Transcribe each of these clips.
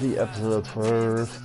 2K episode first.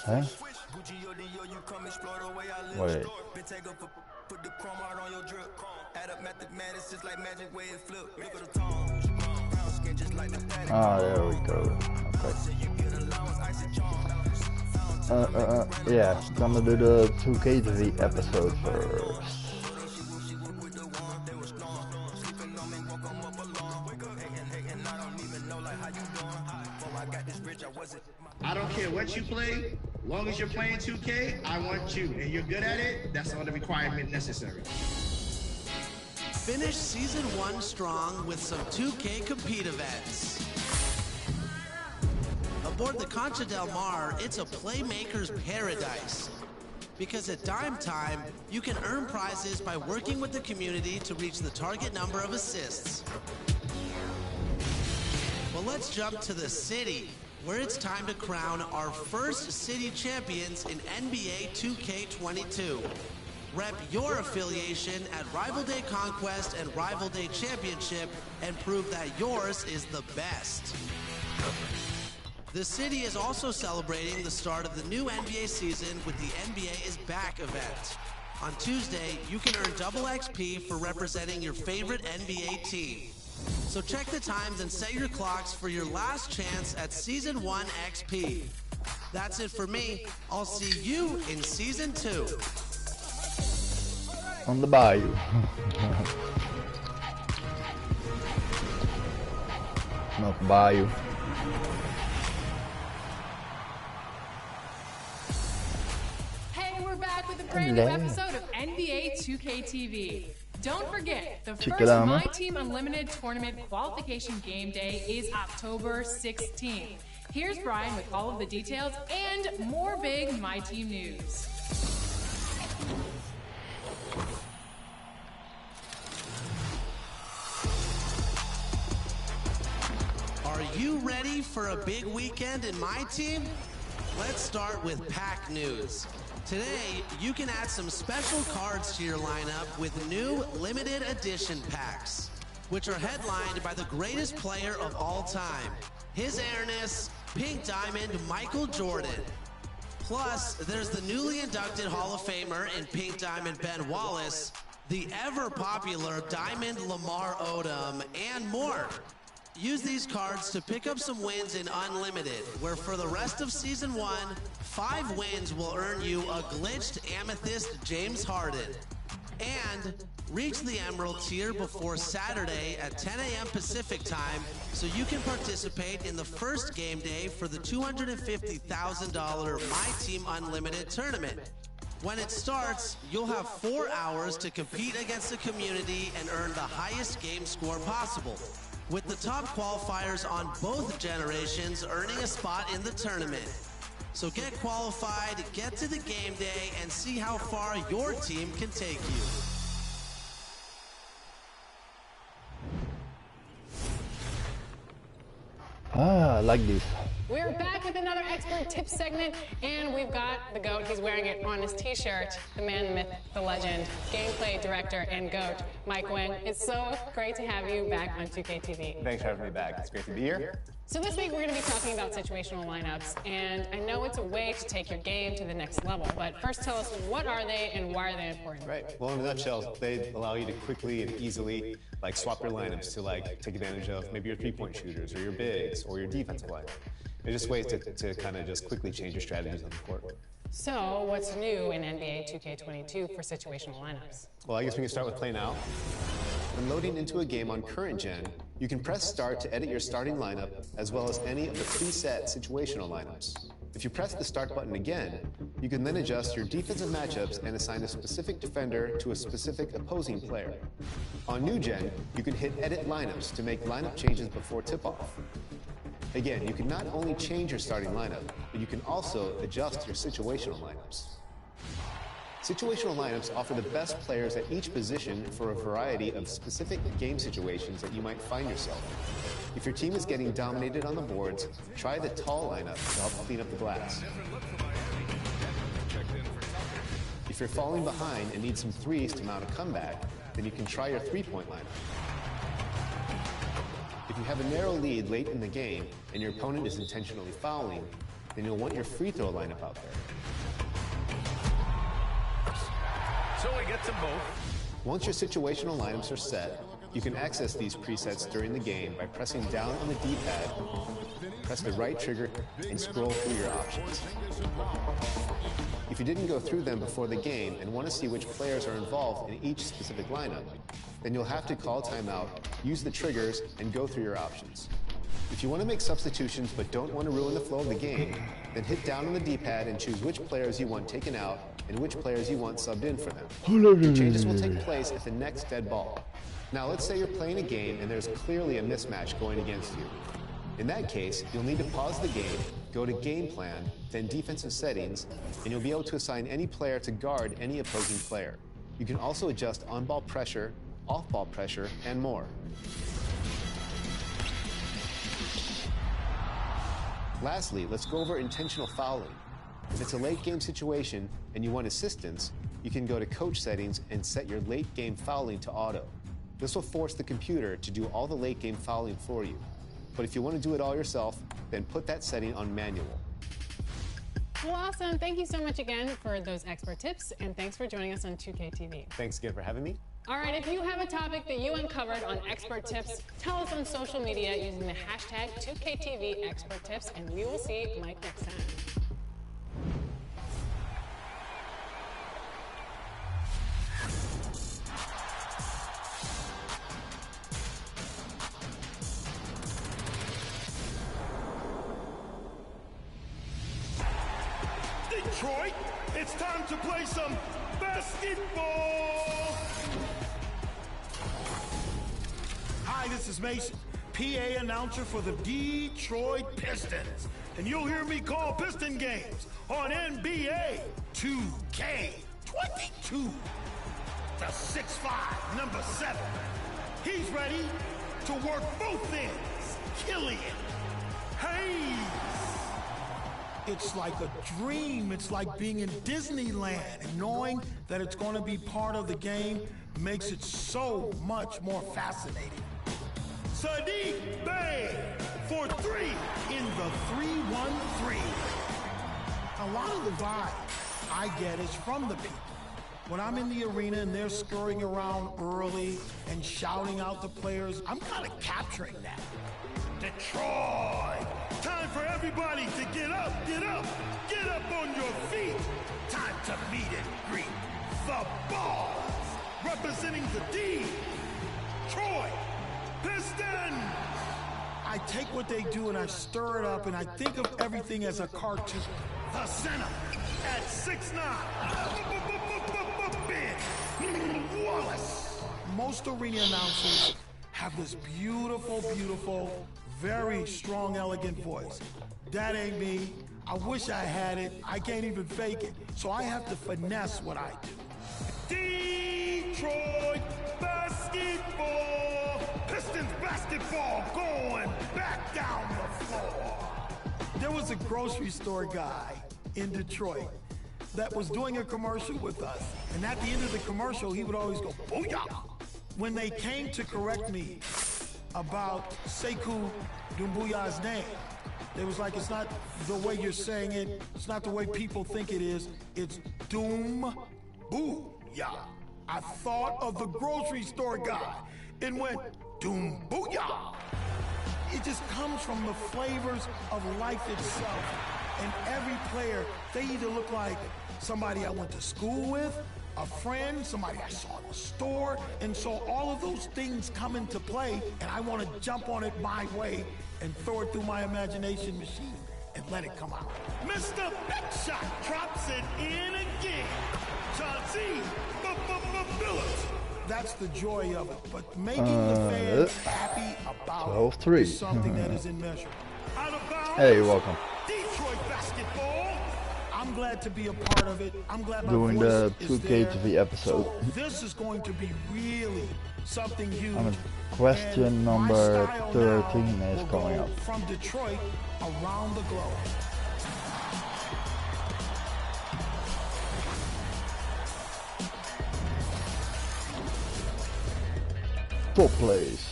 Huh? Wait. Ah, there we go. Okay. Yeah, gonna do the 2K TV episode first. I don't care what you play, as long as you're playing 2K, I want you, and you're good at it, that's all the requirement necessary. Finish Season 1 strong with some 2K Compete events. Aboard the Concha Del Mar, it's a playmaker's paradise. Because at Dime Time, you can earn prizes by working with the community to reach the target number of assists. Well, let's jump to the city, where it's time to crown our first city champions in NBA 2K22. Rep your affiliation at Rival Day Conquest and Rival Day Championship and prove that yours is the best. The city is also celebrating the start of the new NBA season with the NBA is Back event. On Tuesday, you can earn double XP for representing your favorite NBA team. So check the times and set your clocks for your last chance at Season 1 XP. That's it for me. I'll see you in Season 2. On the bayou. Not bayou. Hey, we're back with a brand new episode of NBA 2K TV. Don't forget, the first My Team Unlimited Tournament qualification game day is October 16th. Here's Brian with all of the details and more big My Team news. Are you ready for a big weekend in My Team? Let's start with pack news. Today, you can add some special cards to your lineup with new limited edition packs, which are headlined by the greatest player of all time, His Airness, Pink Diamond Michael Jordan. Plus, there's the newly inducted Hall of Famer in Pink Diamond Ben Wallace, the ever-popular Diamond Lamar Odom, and more. Use these cards to pick up some wins in Unlimited, where for the rest of Season 1, 5 wins will earn you a glitched Amethyst James Harden. And reach the Emerald tier before Saturday at 10 a.m. Pacific time so you can participate in the first game day for the $250,000 My Team Unlimited tournament. When it starts, you'll have 4 hours to compete against the community and earn the highest game score possible, with the top qualifiers on both generations earning a spot in the tournament. So get qualified, get to the game day, and see how far your team can take you. Ah, I like this. We're back with another expert tip segment, and we've got the GOAT. He's wearing it on his t-shirt. The man, the myth, the legend, gameplay director and GOAT, Mike Wing. It's so great to have you back on 2K TV. Thanks for having me back. It's great to be here. So this week we're going to be talking about situational lineups, and I know it's a way to take your game to the next level, but first tell us, what are they and why are they important? Right. Well, in a nutshell, they allow you to quickly and easily swap your lineups to take advantage of maybe your three-point shooters or your bigs or your defensive line. They're just ways to kind of just quickly change your strategies on the court. So what's new in NBA 2K22 for situational lineups? Well, I guess we can start with Play Now. When loading into a game on current gen, you can press start to edit your starting lineup as well as any of the preset situational lineups. If you press the start button again, You can then adjust your defensive matchups and assign a specific defender to a specific opposing player. On New Gen, you can hit Edit Lineups to make lineup changes before tip-off. Again, you can not only change your starting lineup, but you can also adjust your situational lineups. Situational lineups offer the best players at each position for a variety of specific game situations that you might find yourself in. If your team is getting dominated on the boards, try the tall lineup to help clean up the glass. If you're falling behind and need some threes to mount a comeback, then you can try your three-point lineup. If you have a narrow lead late in the game and your opponent is intentionally fouling, then you'll want your free throw lineup out there. So he gets them both. Once your situational lineups are set, you can access these presets during the game by pressing down on the D-pad, press the right trigger, and scroll through your options. If you didn't go through them before the game and want to see which players are involved in each specific lineup, then you'll have to call timeout, use the triggers, and go through your options. If you want to make substitutions but don't want to ruin the flow of the game, then hit down on the D-pad and choose which players you want taken out and which players you want subbed in for them. The changes will take place at the next dead ball. Now let's say you're playing a game and there's clearly a mismatch going against you. In that case, you'll need to pause the game, go to Game Plan, then Defensive Settings, and you'll be able to assign any player to guard any opposing player. You can also adjust on-ball pressure, off-ball pressure, and more. Lastly, let's go over intentional fouling. If it's a late game situation and you want assistance, you can go to Coach Settings and set your late game fouling to auto. This will force the computer to do all the late game fouling for you. But if you want to do it all yourself, then put that setting on manual. Well, awesome. Thank you so much again for those expert tips, and thanks for joining us on 2K TV. Thanks again for having me. All right, if you have a topic that you uncovered on Expert Tips, tell us on social media using the hashtag 2KTV Expert Tips, and we will see Mike next time. Detroit, it's time to play some basketball. Hi, this is Mason, PA announcer for the Detroit Pistons. And you'll hear me call Piston games on NBA 2K22. The 6'5", number 7. He's ready to work both ends. Killian Hayes. It's like a dream. It's like being in Disneyland. And knowing that it's going to be part of the game makes it so much more fascinating. Sadiq Bey for 3 in the 3-1-3. A lot of the vibe I get is from the people. When I'm in the arena and they're scurrying around early and shouting out the players, I'm kind of capturing that. Detroit! Time for everybody to get up, get up, get up on your feet. Time to meet and greet the boss. Representing the Detroit Pistons. I take what they do and I stir it up and I think of everything as a cartoon. The center at 6'9". Ben Wallace. Most arena announcers have this beautiful, beautiful, very strong, elegant voice. That ain't me. I wish I had it. I can't even fake it. So I have to finesse what I do. Detroit basketball. Pistons basketball going back down the floor. There was a grocery store guy in Detroit that was doing a commercial with us. And at the end of the commercial, he would always go, booyah. When they came to correct me about Sekou Doumbouya's name, they was like, it's not the way you're saying it. It's not the way people think it is. It's Doom Booyah. I thought of the grocery store guy and went, Doom Booyah. It just comes from the flavors of life itself. And every player, they either look like somebody I went to school with, a friend, somebody I saw in the store, and so all of those things come into play, and I want to jump on it my way and throw it through my imagination machine and let it come out. Mr. Big Shot drops it in again. Chauncey Billups. That's the joy of it. But making the fans happy about it is something that is immeasurable. Out of bounds. Hey, welcome. Detroit basketball. I'm glad to be a part of it. I'm glad my Doing voice the is 2K there. TV episode. So this is going to be really something huge. Question And number my style 13 now is will coming go up. from Detroit around the globe. Top plays.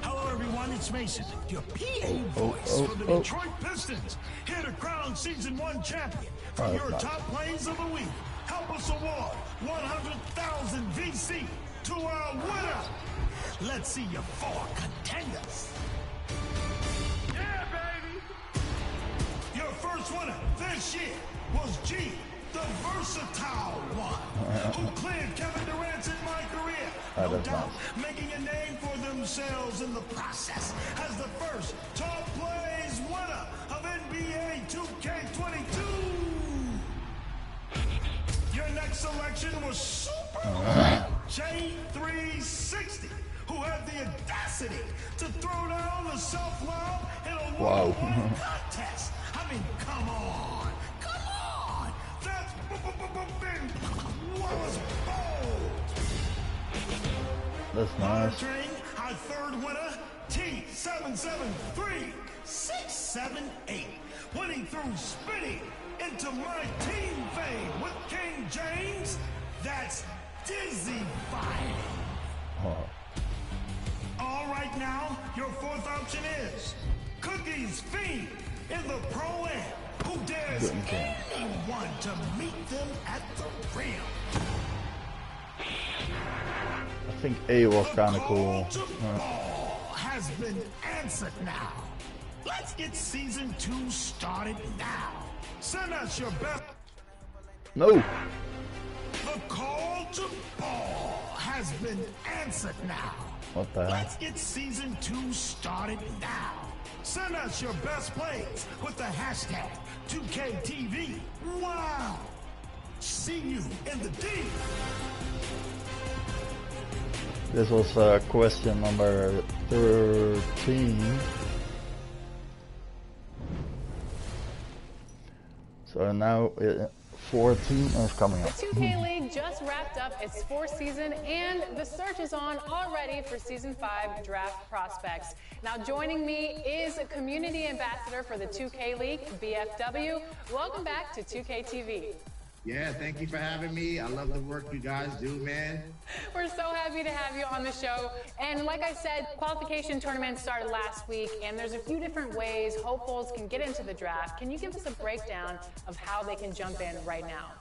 Hello everyone, it's Mason, your PA voice for the Detroit Pistons, here to crown Season 1 champion. From your top plays of the week, help us award 100,000 VC to our winner. Let's see your 4 contenders. Yeah, baby! Your first winner this year was G, the versatile one, who cleared Kevin Durant's in my career. No doubt, making a name for themselves in the process as the first top plays winner of NBA 2K22. Your next selection was Super J360, who had the audacity to throw down the self-love in a one-on-one contest. I mean, come on. That's was bold. That's nice. Monitoring our third winner, T773678, winning through spinning into my team fade with King James. That's dizzy-fying. All right now, your fourth option is Cookies Fiend in the Pro-Am, who dares anyone to meet them at the rim. I think A was kind of cool. Has been answered now. Let's get Season 2 started now. Send us your best. No. The call to ball has been answered now. What the hell? Let's get Season 2 started now. Send us your best plays with the hashtag 2KTV. Wow. See you in the D. This was question number 13. So now 14 is coming up. The 2K League just wrapped up its 4th season, and the search is on already for Season 5 draft prospects. Now joining me is a community ambassador for the 2K League, BFW. Welcome back to 2K TV. Yeah, thank you for having me. I love the work you guys do, man. We're so happy to have you on the show. And like I said, qualification tournaments started last week, and there's a few different ways hopefuls can get into the draft. Can you give us a breakdown of how they can jump in right now?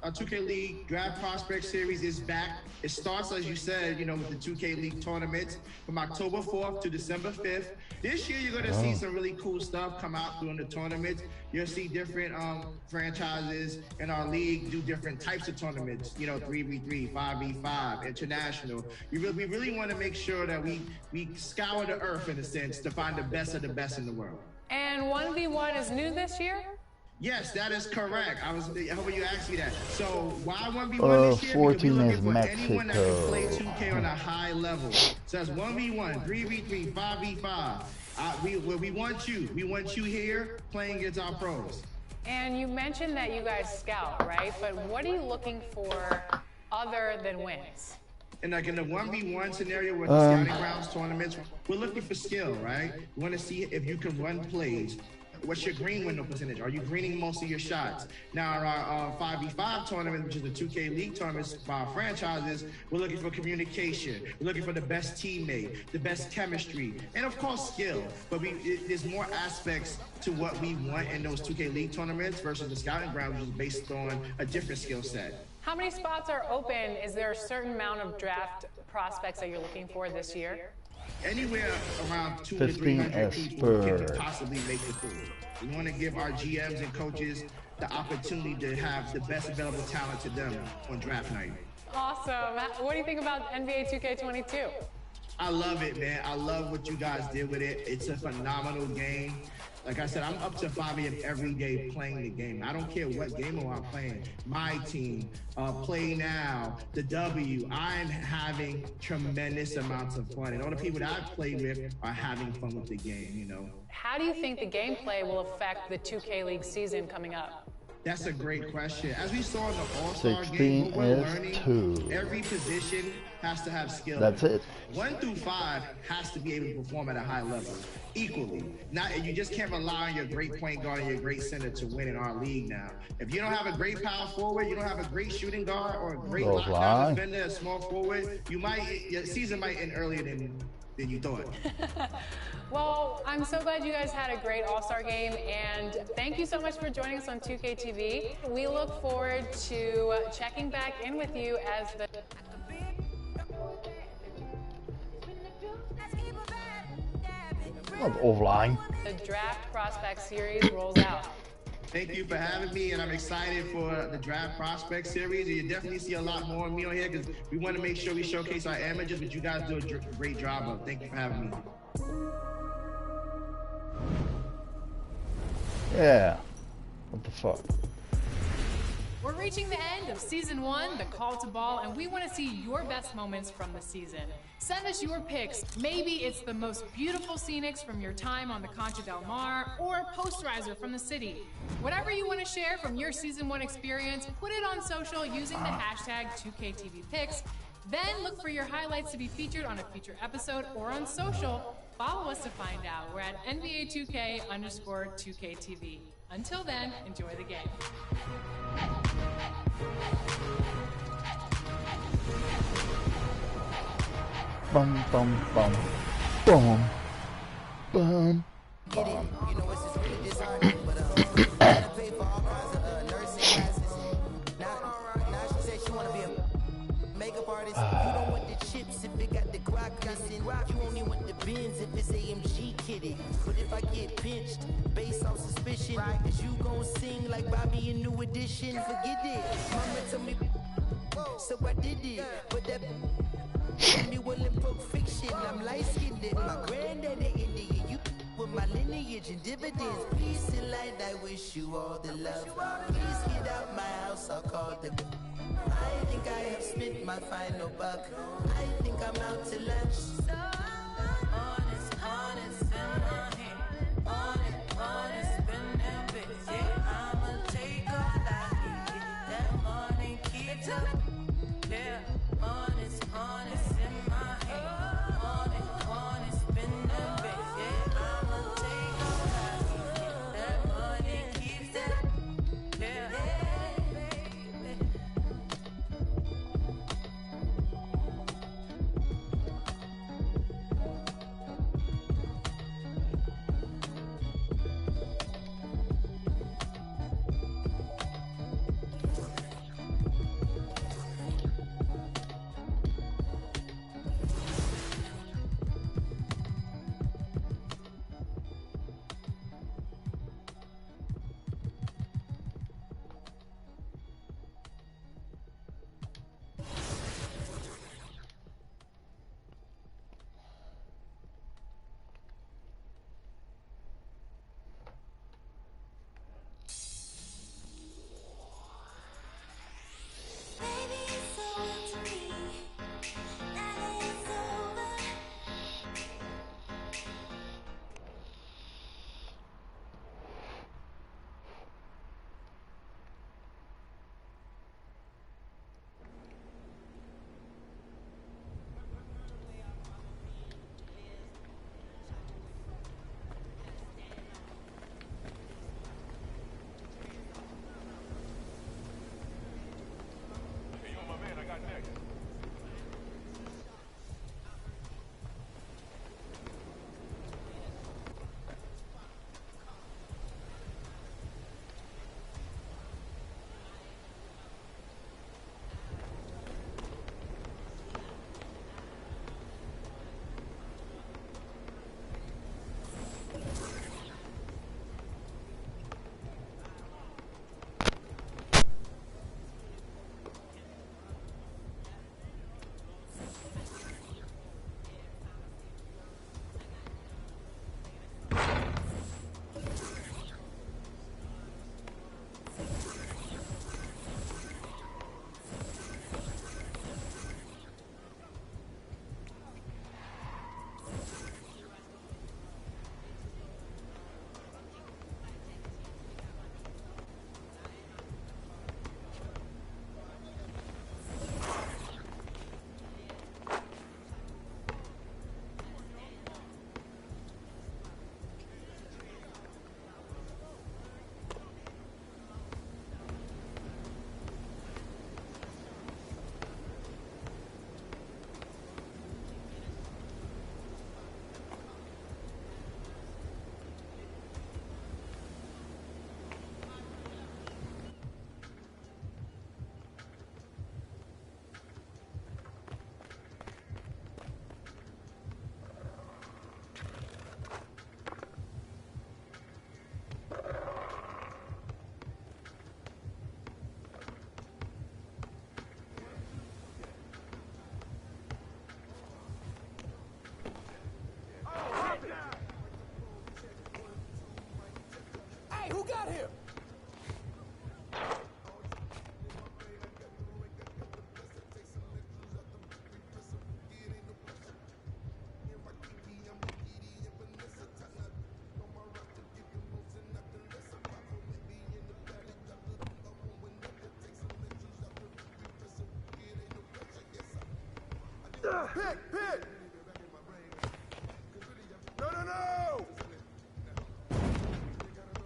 Our 2K League Draft Prospect Series is back. It starts, as you said, with the 2K League tournaments from October 4th to December 5th. This year, you're going to see some really cool stuff come out during the tournament. You'll see different franchises in our league do different types of tournaments, 3v3, 5v5, international. We really want to make sure that we scour the earth, in a sense, to find the best of the best in the world. And 1v1 is new this year? Yes, that is correct. I was hoping you asked me that. So why 1v1 this year? 14 because is we're looking for anyone that can Mexico. play 2K on a high level. So that's 1v1, 3v3, 5v5. We want you. We want you here playing against our pros. And you mentioned that you guys scout, right? But what are you looking for other than wins? And like in the 1v1 scenario with the scouting grounds tournaments, we're looking for skill, right? We want to see if you can run plays. What's your green window percentage? Are you greening most of your shots? Now, our 5v5 tournament, which is the 2K League tournaments by our franchises, we're looking for communication. We're looking for the best teammate, the best chemistry, and of course, skill. But there's more aspects to what we want in those 2K League tournaments versus the scouting ground, which is based on a different skill set. How many spots are open? Is there a certain amount of draft prospects that you're looking for this year? Anywhere around 200 to 300 people can possibly make the pool. We want to give our GMs and coaches the opportunity to have the best available talent to them on draft night. Awesome. What do you think about NBA 2K22? I love it, man. I love what you guys did with it. It's a phenomenal game. Like I said, I'm up to 5 a.m. every day playing the game. I don't care what game I'm playing. My team, Play Now, the W. I'm having tremendous amounts of fun. And all the people that I've played with are having fun with the game, you know. How do you think the gameplay will affect the 2K League season coming up? That's a great question. As we saw in the All-Star game, what we're learning, every position has to have skill. That's it. 1 through 5 has to be able to perform at a high level, equally. You just can't rely on your great point guard and your great center to win in our league now. If you don't have a great power forward, you don't have a great shooting guard or a great lockdown defender, a small forward, your season might end earlier than you thought. Well, I'm so glad you guys had a great All-Star game, and thank you so much for joining us on 2K TV. We look forward to checking back in with you as the offline. The Draft Prospect Series rolls out. Thank you for having me, and I'm excited for the Draft Prospect Series. You definitely see a lot more of me on here because we want to make sure we showcase our amateurs, but you guys do a great job of. Thank you for having me. Yeah. What the fuck? We're reaching the end of Season 1, the Call to Ball, and we want to see your best moments from the season. Send us your picks. Maybe it's the most beautiful scenics from your time on the Concha del Mar, or a posterizer from the city. Whatever you want to share from your Season 1 experience, put it on social using the hashtag 2KTVPicks. Then look for your highlights to be featured on a future episode or on social. Follow us to find out. We're at NBA2K_2KTV. Until then, enjoy the game. Bum, bum, bum. Boom. Boom. Get it, you know it's just really disheartening, but gotta pay for all kinds of nursing classes. Now she said she wanna be a makeup artist. You don't want the chips if it got the guac missing. You only want the bins if it's AMG kitty. But if I get pinched based on suspicion, is you gon' sing like Bobby in New Edition? Forget it. Mama told me, so I did it. But that me well in Pulp Fiction. I'm light-skinned and my granddaddy Indian. You with my lineage and dividends. Peace and light, I wish you all the love. Please get out my house, I'll call the. I think I have spent my final buck. I think I'm out to lunch. Honest in my head. Honest, spend that bitch. Yeah, I'ma take all I can get. That money keeps up. Yeah, honest in my head. Honest, spend that bitch. Yeah, I'ma take all I can get. That money keeps up. Yeah. Pick! No!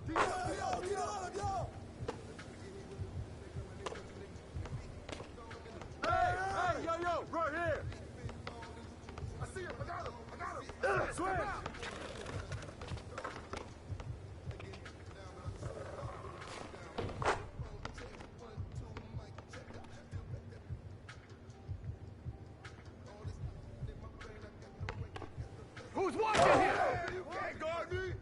Get on him, yo! Hey, yo, right here! I see him, I got him! Swing! Who's watching here? You can't guard me!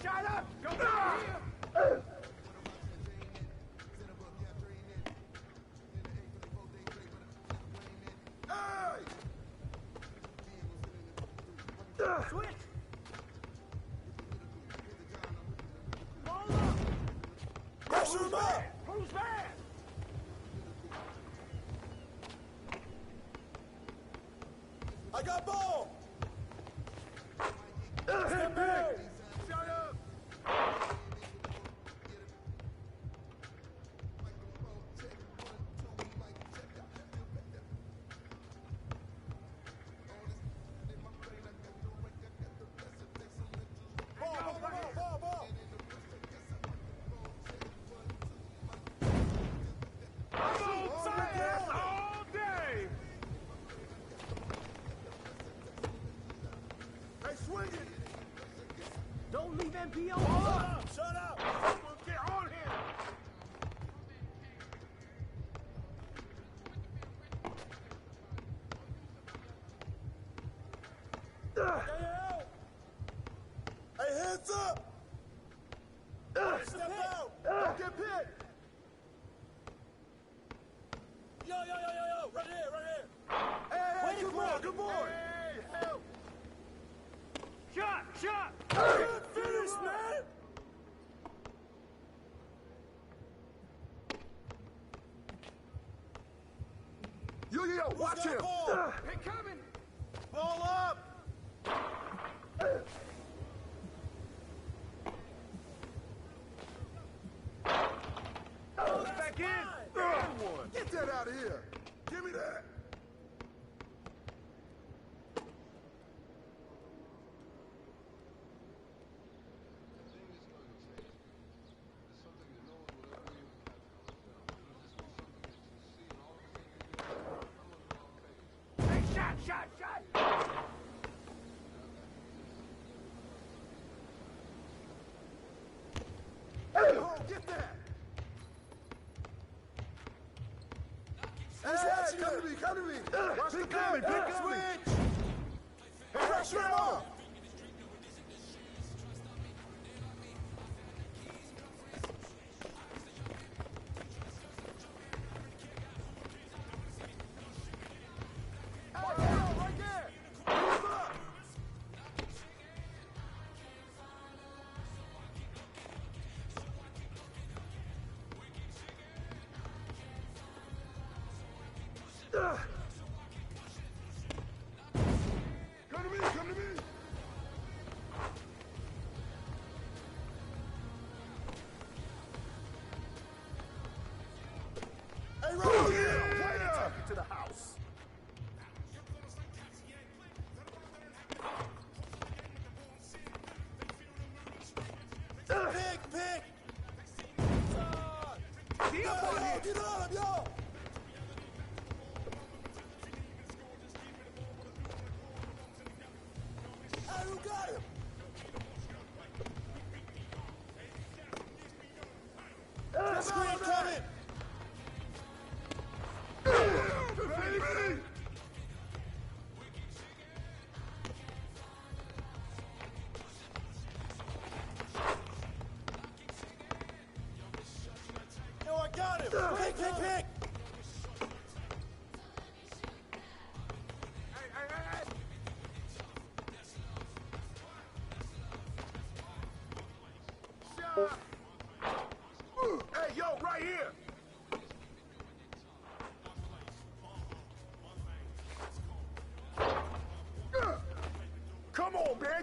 Shut up! Go back here! Switch! Ball up! Who's bad? Who's bad? I got ball! Step back! Shut up! Ball! I'm on science all day! Hey, swing it! Don't leave MPO alone! Shut up! Someone get on him! Hey, hands up! Step out! Don't get picked! Yo! Right here! Hey, good boy! Hey, help! Shot! Good finish, man! Yo, watch him! Hey, coming! Ball up! Back in! Get that out of here! Give me that! Hey, shot! Hey, get that! Hey, come to me! Watch the coming! Switch! Hey, pressure him on! Right there! Move up! Come to me! Hey, right here! Take you to the house. Pick! Get up on him, yo!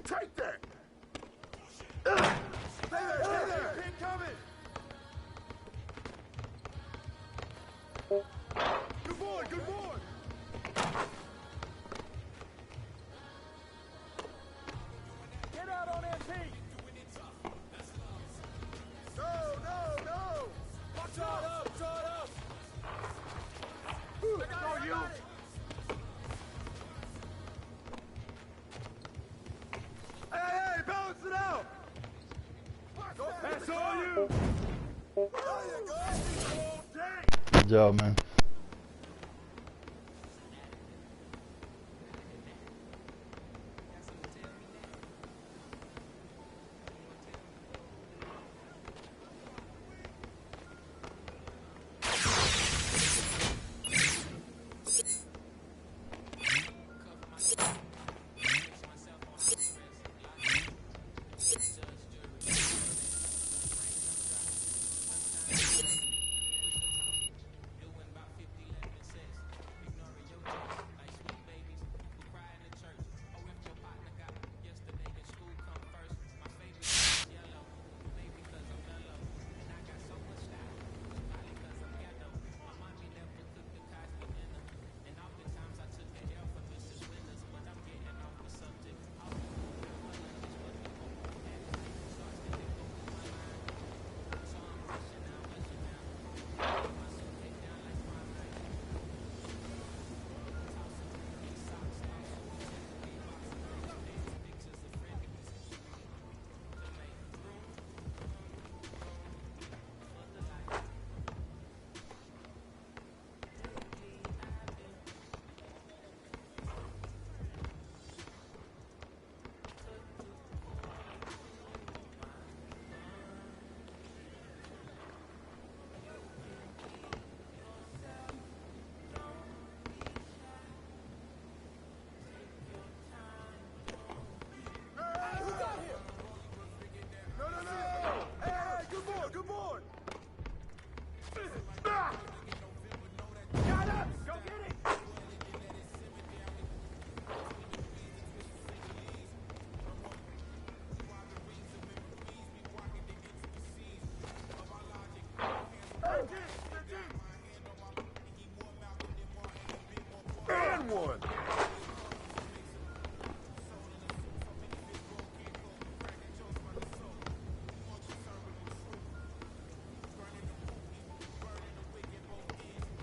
take that! Stay there! Keep coming! Good boy, good boy! Get out on MP! No! Watch out up! Let's go, you! Hey, balance it out! That's all you! Good job, man. One.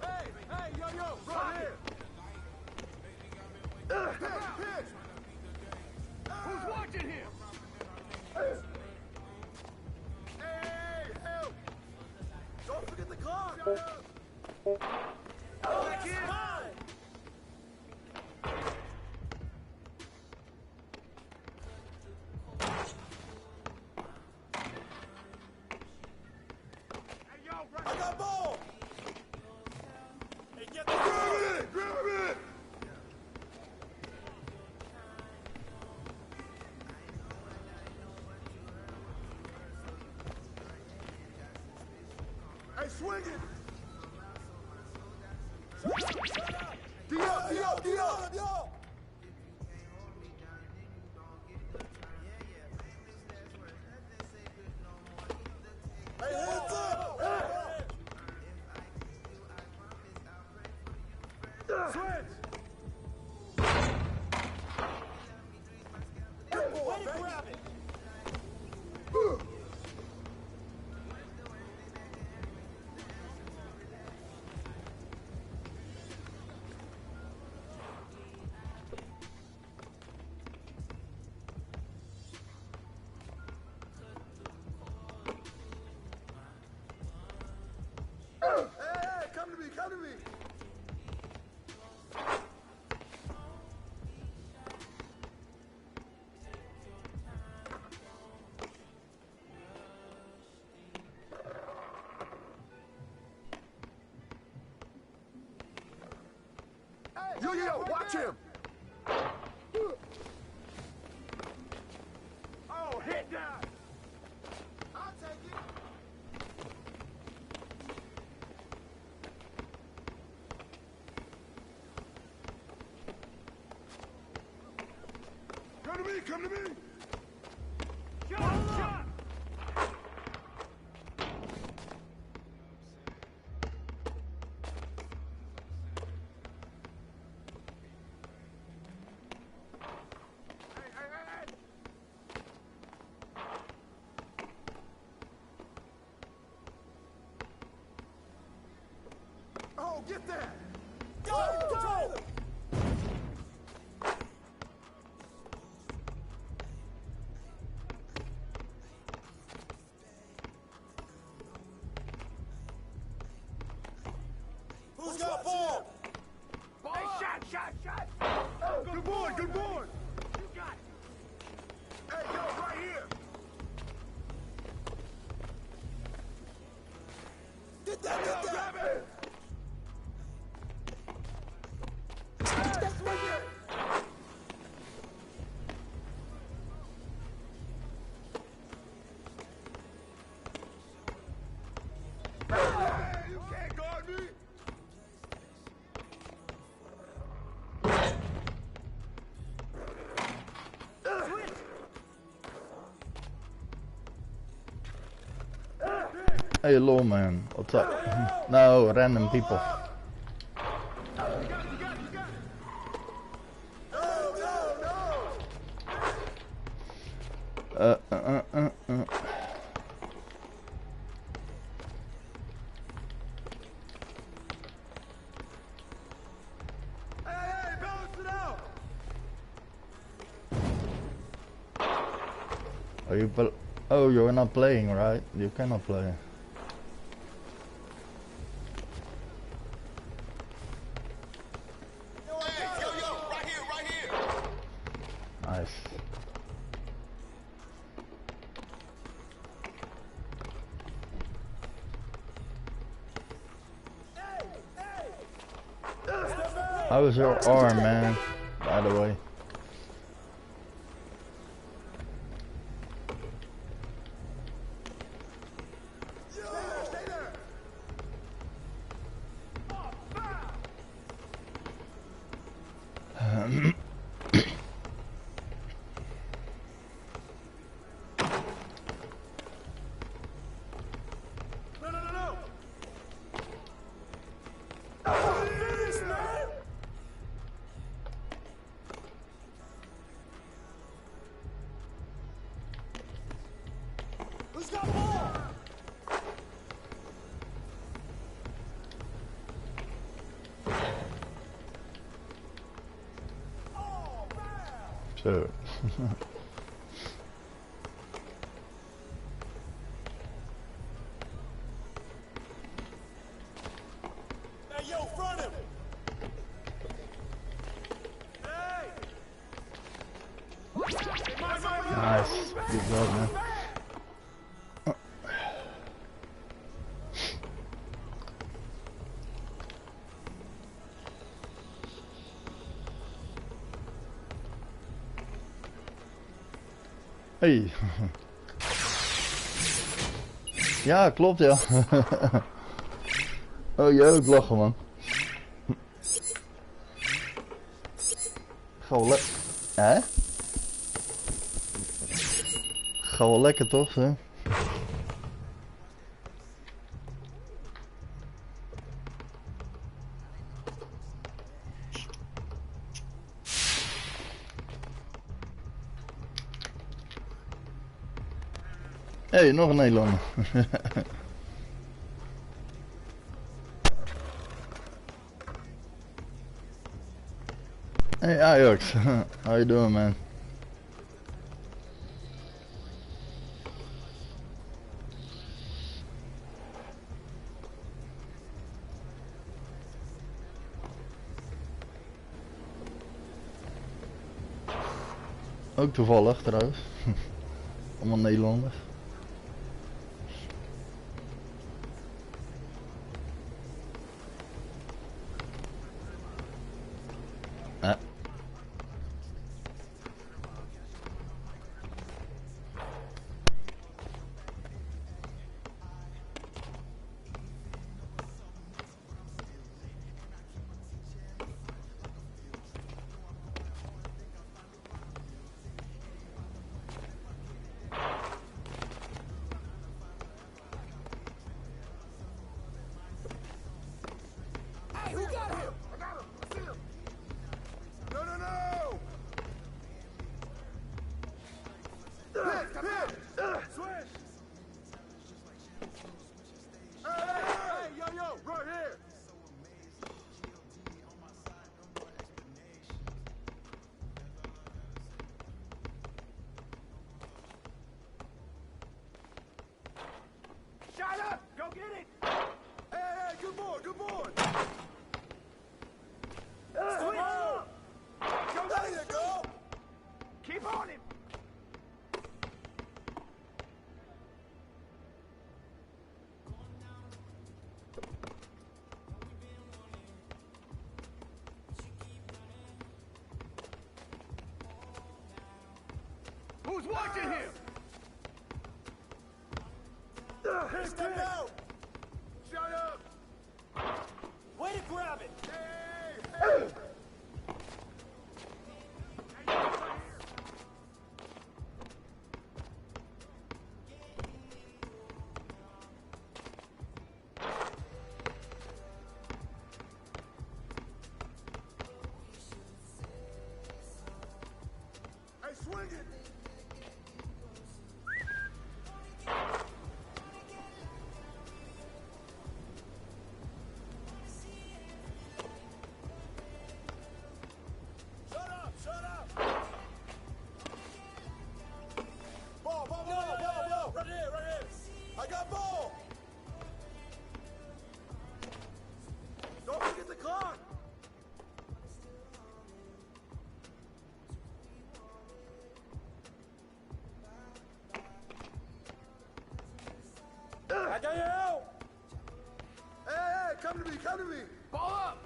Hey, yo, right here. Who's watching here? Hey, help! Don't forget the clock. Oh, that's mine. I got ball! Hey, get the grab it! Hey, swing it! D up! Hey, hands up! Switch! Way to grab it! Hey, come to me! Yo, watch him! Oh, hit down! I'll take it! Come to me! Get that! Go! Who's got ball? Hey, shot! Oh, good board! You got it. Hey, yo, right here. Get that! Grab it! Hey, you can't guard me! Hey, lawman, what's up? No, random people. Hey, balance it out! Are you? Oh, you're not playing, right? You cannot play. Right here. Nice. How was your arm, man? By the way. Stay there. No. Finish, man. Who's got ball? So. Hey, yo, front him. Hey. Nice. Good job, man. Hey. Ja, klopt ja. Oh, jij ook lachen, man. Ga wel lekker. Hè? Ga wel lekker toch, hè? Hey, nog een Nederlander. Hey Ajax, how you doing, man? Ook toevallig trouwens. Allemaal Nederlanders. Hey, who got him? I got him. I see him. watching him? Step out! Shut up! Way to grab it! Hey! Hey, swing it! I got you! Hey, come to me, come to me! Ball up!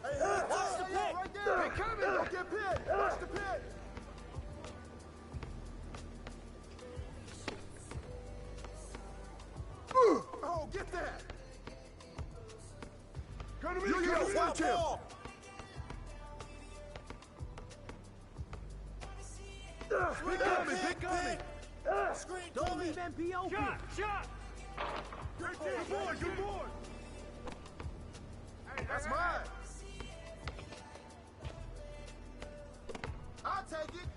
Hey, watch the pit! Right there! Hey, come in! Don't get pit! Watch the pit! Oh, get that! Come to me, watch him! Big coming, big coming! Don't leave MP open! Shot! Good boy, good boy! Hey, that's mine! I'll take it!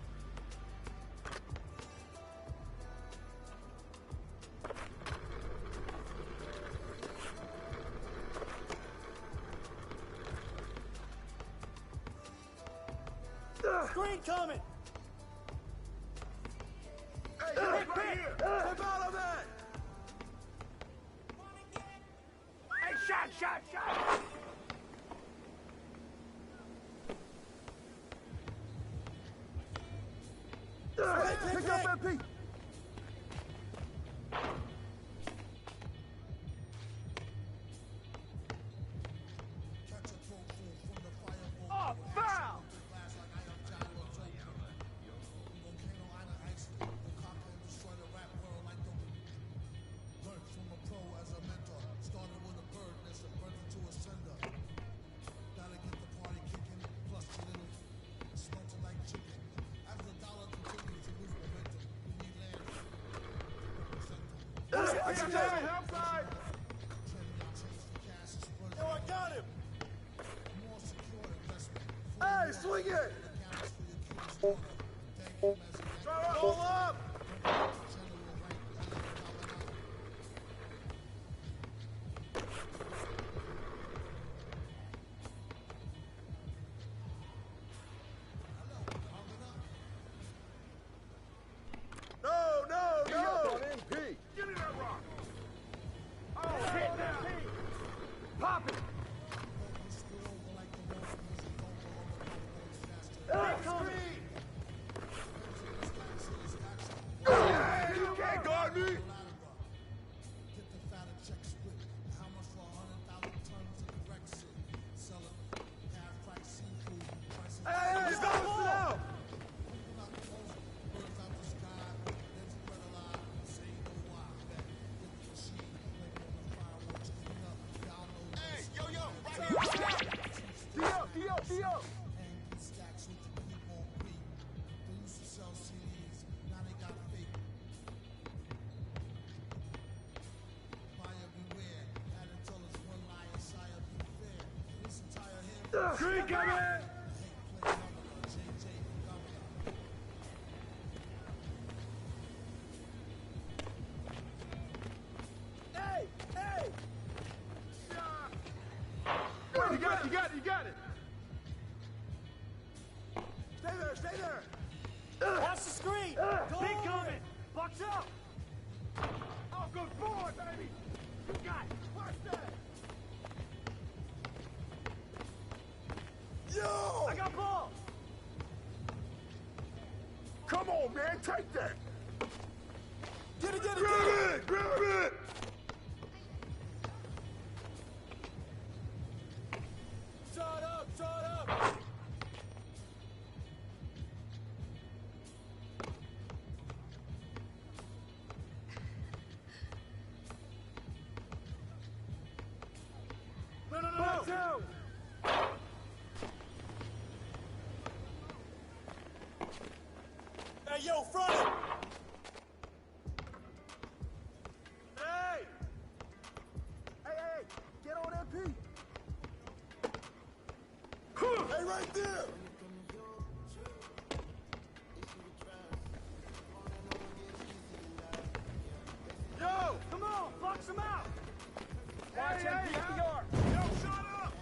Screen coming! Hey, right here! Step out of that! Hey, shot! Pick up MP! Oh, foul! Outside! Yo, I got him! Hey, swing it! Roll up! No! MP! Give me that rock! Oh, hit that! Pop it! Screen! Hey, you can't guard me! Hey, let's go! Theo! Screen coming! Hey! You got it! Stay there! Watch the screen! Big coming! Box up! Oh, good boy, baby! You got it! Watch that! Yo! I got ball! Come on, man, take that! Get it! Grab it! Hey, yo, front him! Hey! Hey, get on MP! Hey, right there! Yo, come on, box him out! Watch MP yard! Yo, shut up!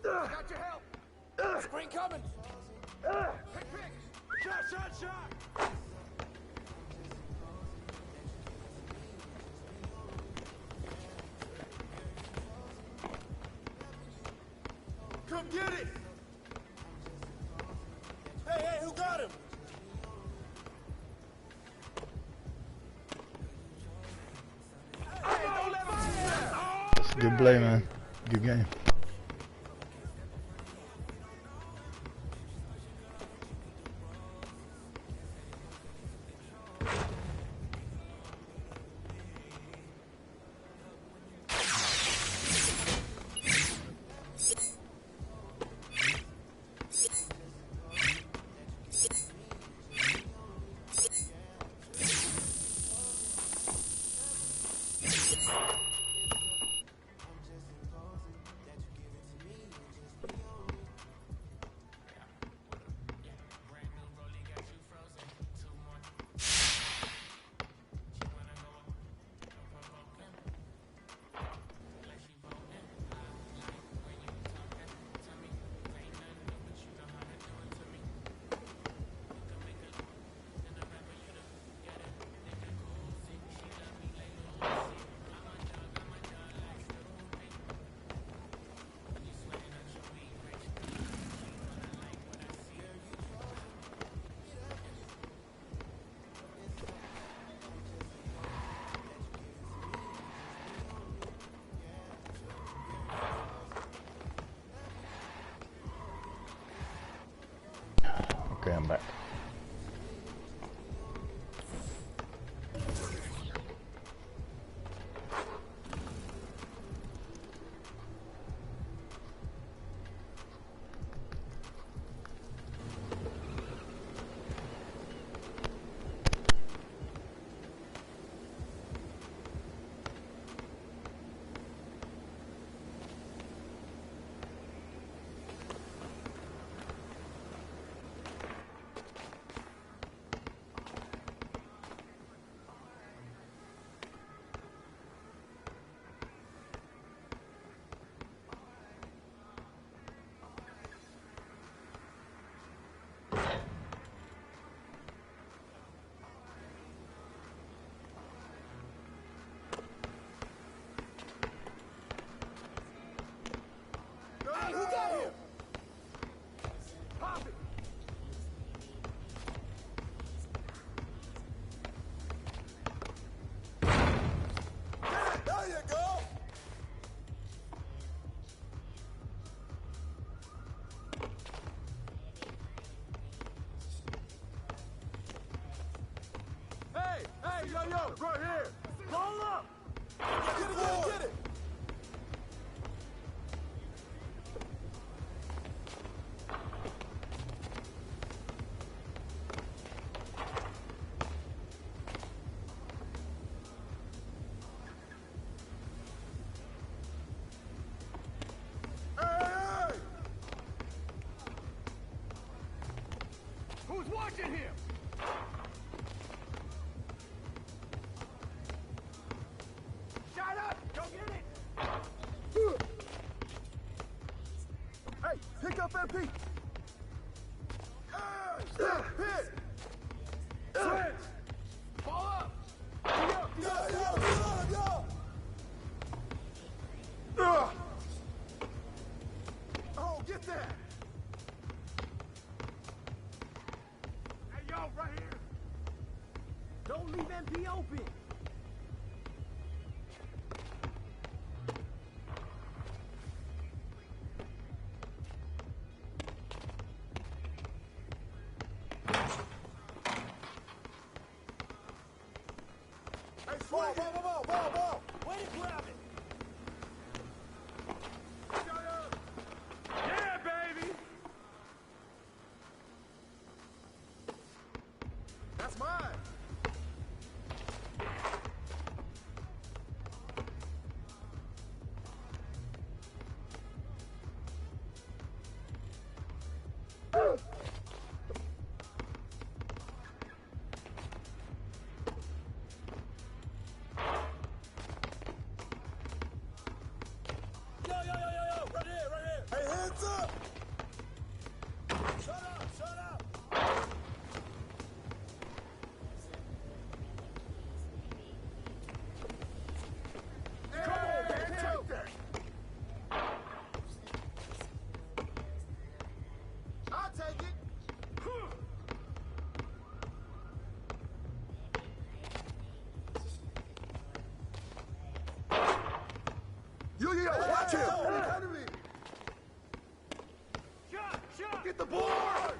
Got your help! Screen coming! Pick! Shot! Come get it! Hey, who got him? Hey, don't let him. That's a good play, man. Good game. Okay, I'm back. Hey, who got him? Pop it! There you go! Hey, yo, right here! Roll up! Get it! Who's watching him? Shut up! Go get it! Hey, pick up MP! Hit! Switch! Ball up! Yo! Oh, get that! Hey, yo, right here! Don't leave MP open! Hey, ball! Way to grab it! Heads up! Shut up! Shut up! Come on, man! Take that! I'll take it! Yo, watch him! Enemy! Shot! Get the board!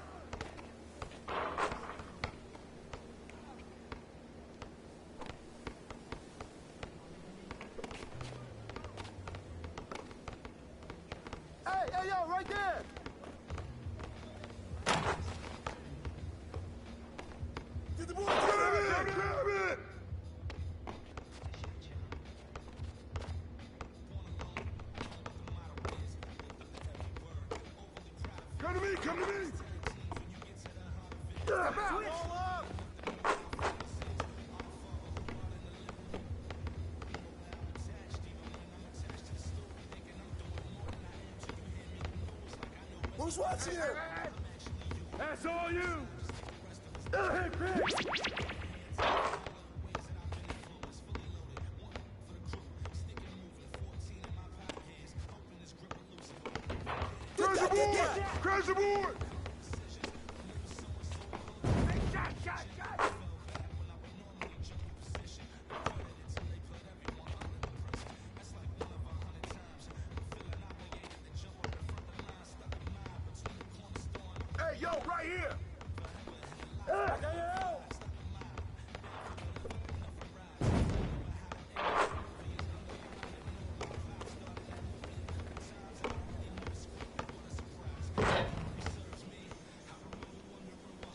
Hey, yo, right there! Get the board! Grab it! Come to me! Come to me! Step out! Roll up! Who's watching here? That's all you! Hey, bitch! Crash the board! Crash the board! Shot! Hey, yo, right here!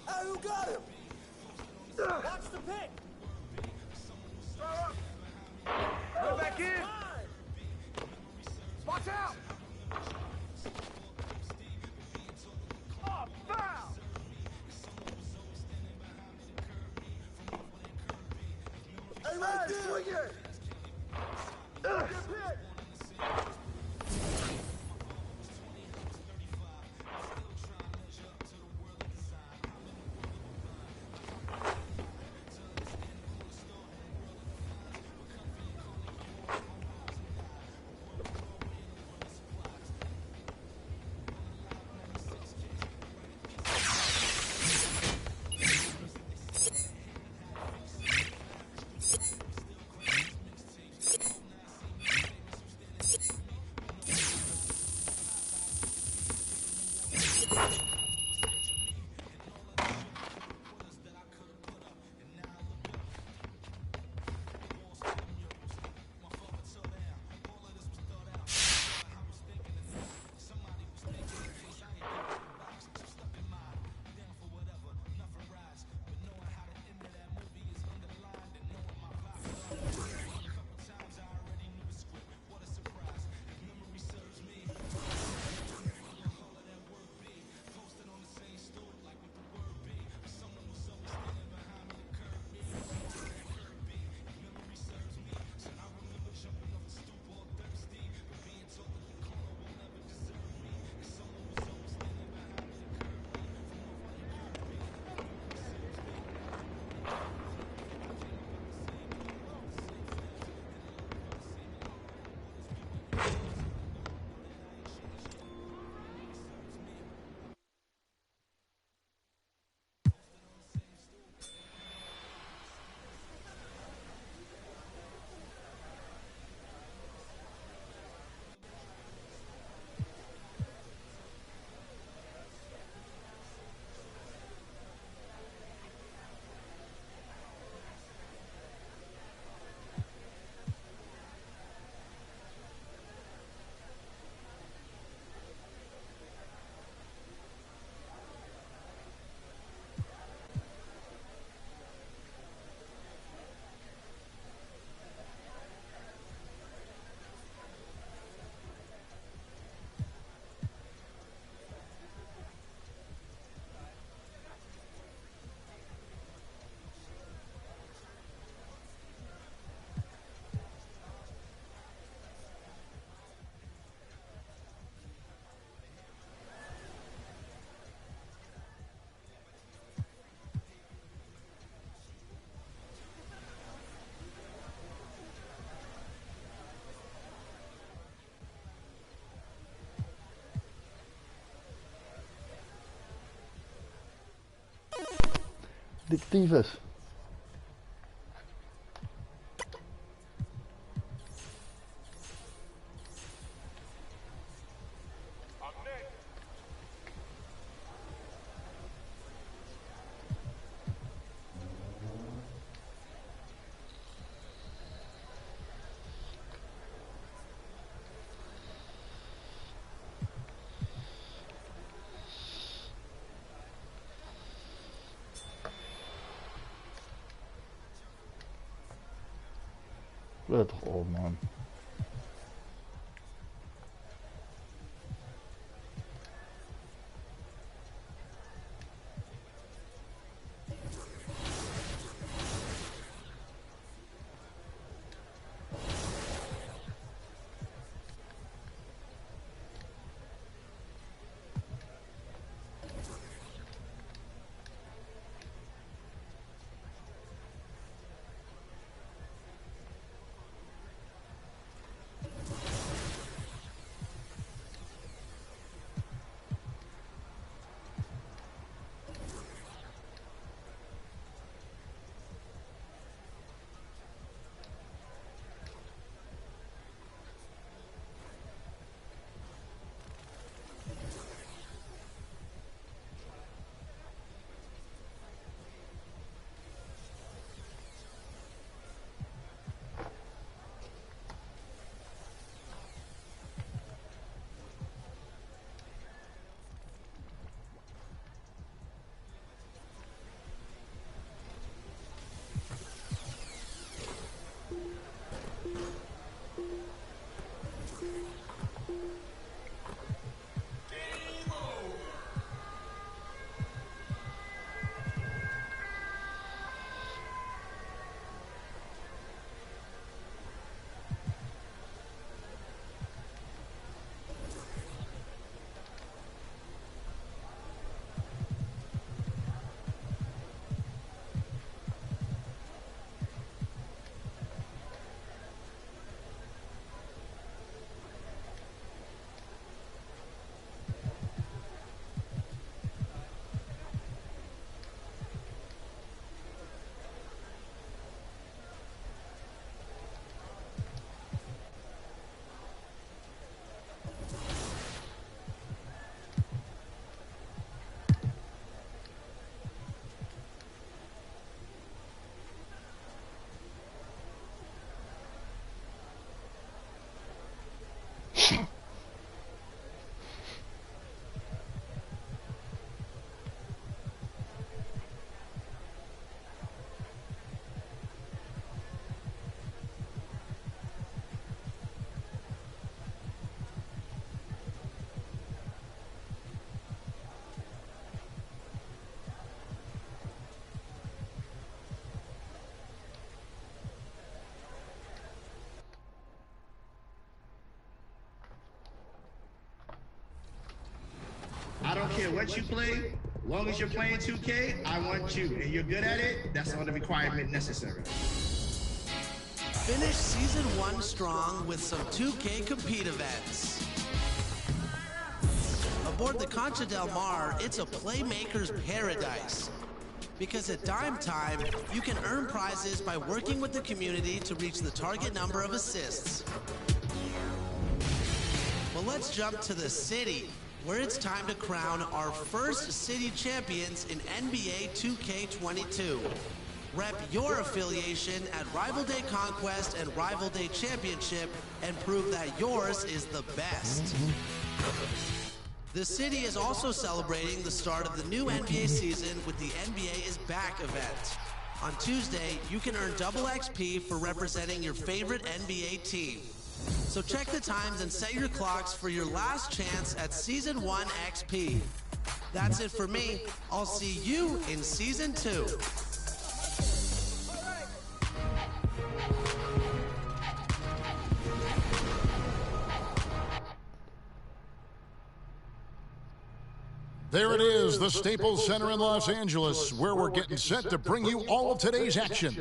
Hey, who got him? Watch the pick! Go back in! Watch out! Oh, foul! Hey, man, swing it! Good pick! Dictivus. Let toch op, man. I don't care what you play, as long as you're playing 2K, I want you, and you're good at it, that's all the requirement necessary. Finish Season 1 strong with some 2K Compete events. Aboard the Concha Del Mar, it's a playmaker's paradise. Because at Dime Time, you can earn prizes by working with the community to reach the target number of assists. Well, let's jump to the city, where it's time to crown our first city champions in NBA 2K22. Rep your affiliation at Rival Day Conquest and Rival Day Championship and prove that yours is the best. The city is also celebrating the start of the new NBA season with the NBA is Back event. On Tuesday, you can earn double XP for representing your favorite NBA team. So check the times and set your clocks for your last chance at Season 1 XP. That's it for me. I'll see you in Season 2. There it is, the Staples Center in Los Angeles, where we're getting set to bring you all of today's action.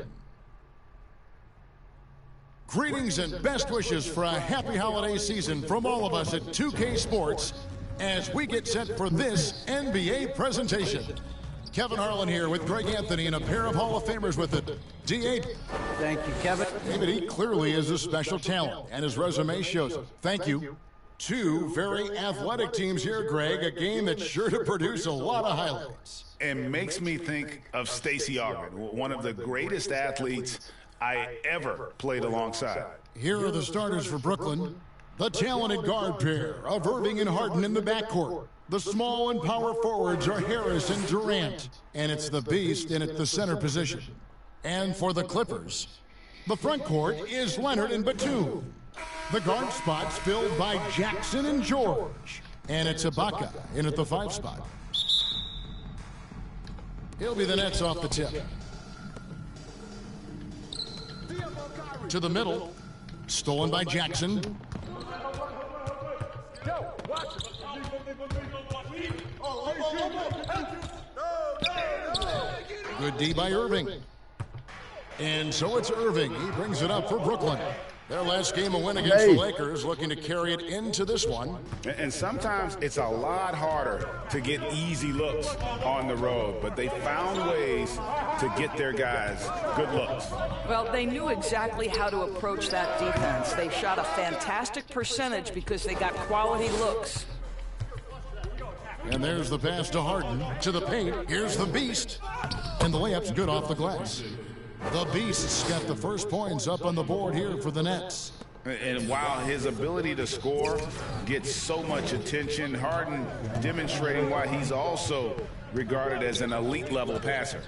Greetings and best wishes for a happy holiday season from all of us at 2K Sports as we get set for this NBA presentation. Kevin Harlan here with Greg Anthony and a pair of Hall of Famers with it. D8. Thank you, Kevin. David, he clearly is a special talent, and his resume shows it. Thank you. Two very athletic teams here, Greg. A game that's sure to produce a lot of highlights. It makes me think of Stacey Augmon, one of the greatest athletes I ever played alongside. Here are the starters for Brooklyn. The talented guard pair of Irving and Harden in the backcourt. The small and power forwards are Harris and Durant. And it's the Beast in at the center position. And for the Clippers, the front court is Leonard and Batum. The guard spots filled by Jackson and George. And it's Ibaka in at the 5 spot. He'll be the Nets off the tip. To the middle. Stolen by Jackson. Good D by Irving. And so it's Irving. He brings it up for Brooklyn. Their last game, a win against the Lakers, looking to carry it into this one. And sometimes it's a lot harder to get easy looks on the road, but they found ways to get their guys good looks. Well, they knew exactly how to approach that defense. They shot a fantastic percentage because they got quality looks. And there's the pass to Harden. To the paint. Here's the Beast. And the layup's good off the glass. The Beast's got the first points up on the board here for the Nets. And while his ability to score gets so much attention, Harden demonstrating why he's also regarded as an elite level passer.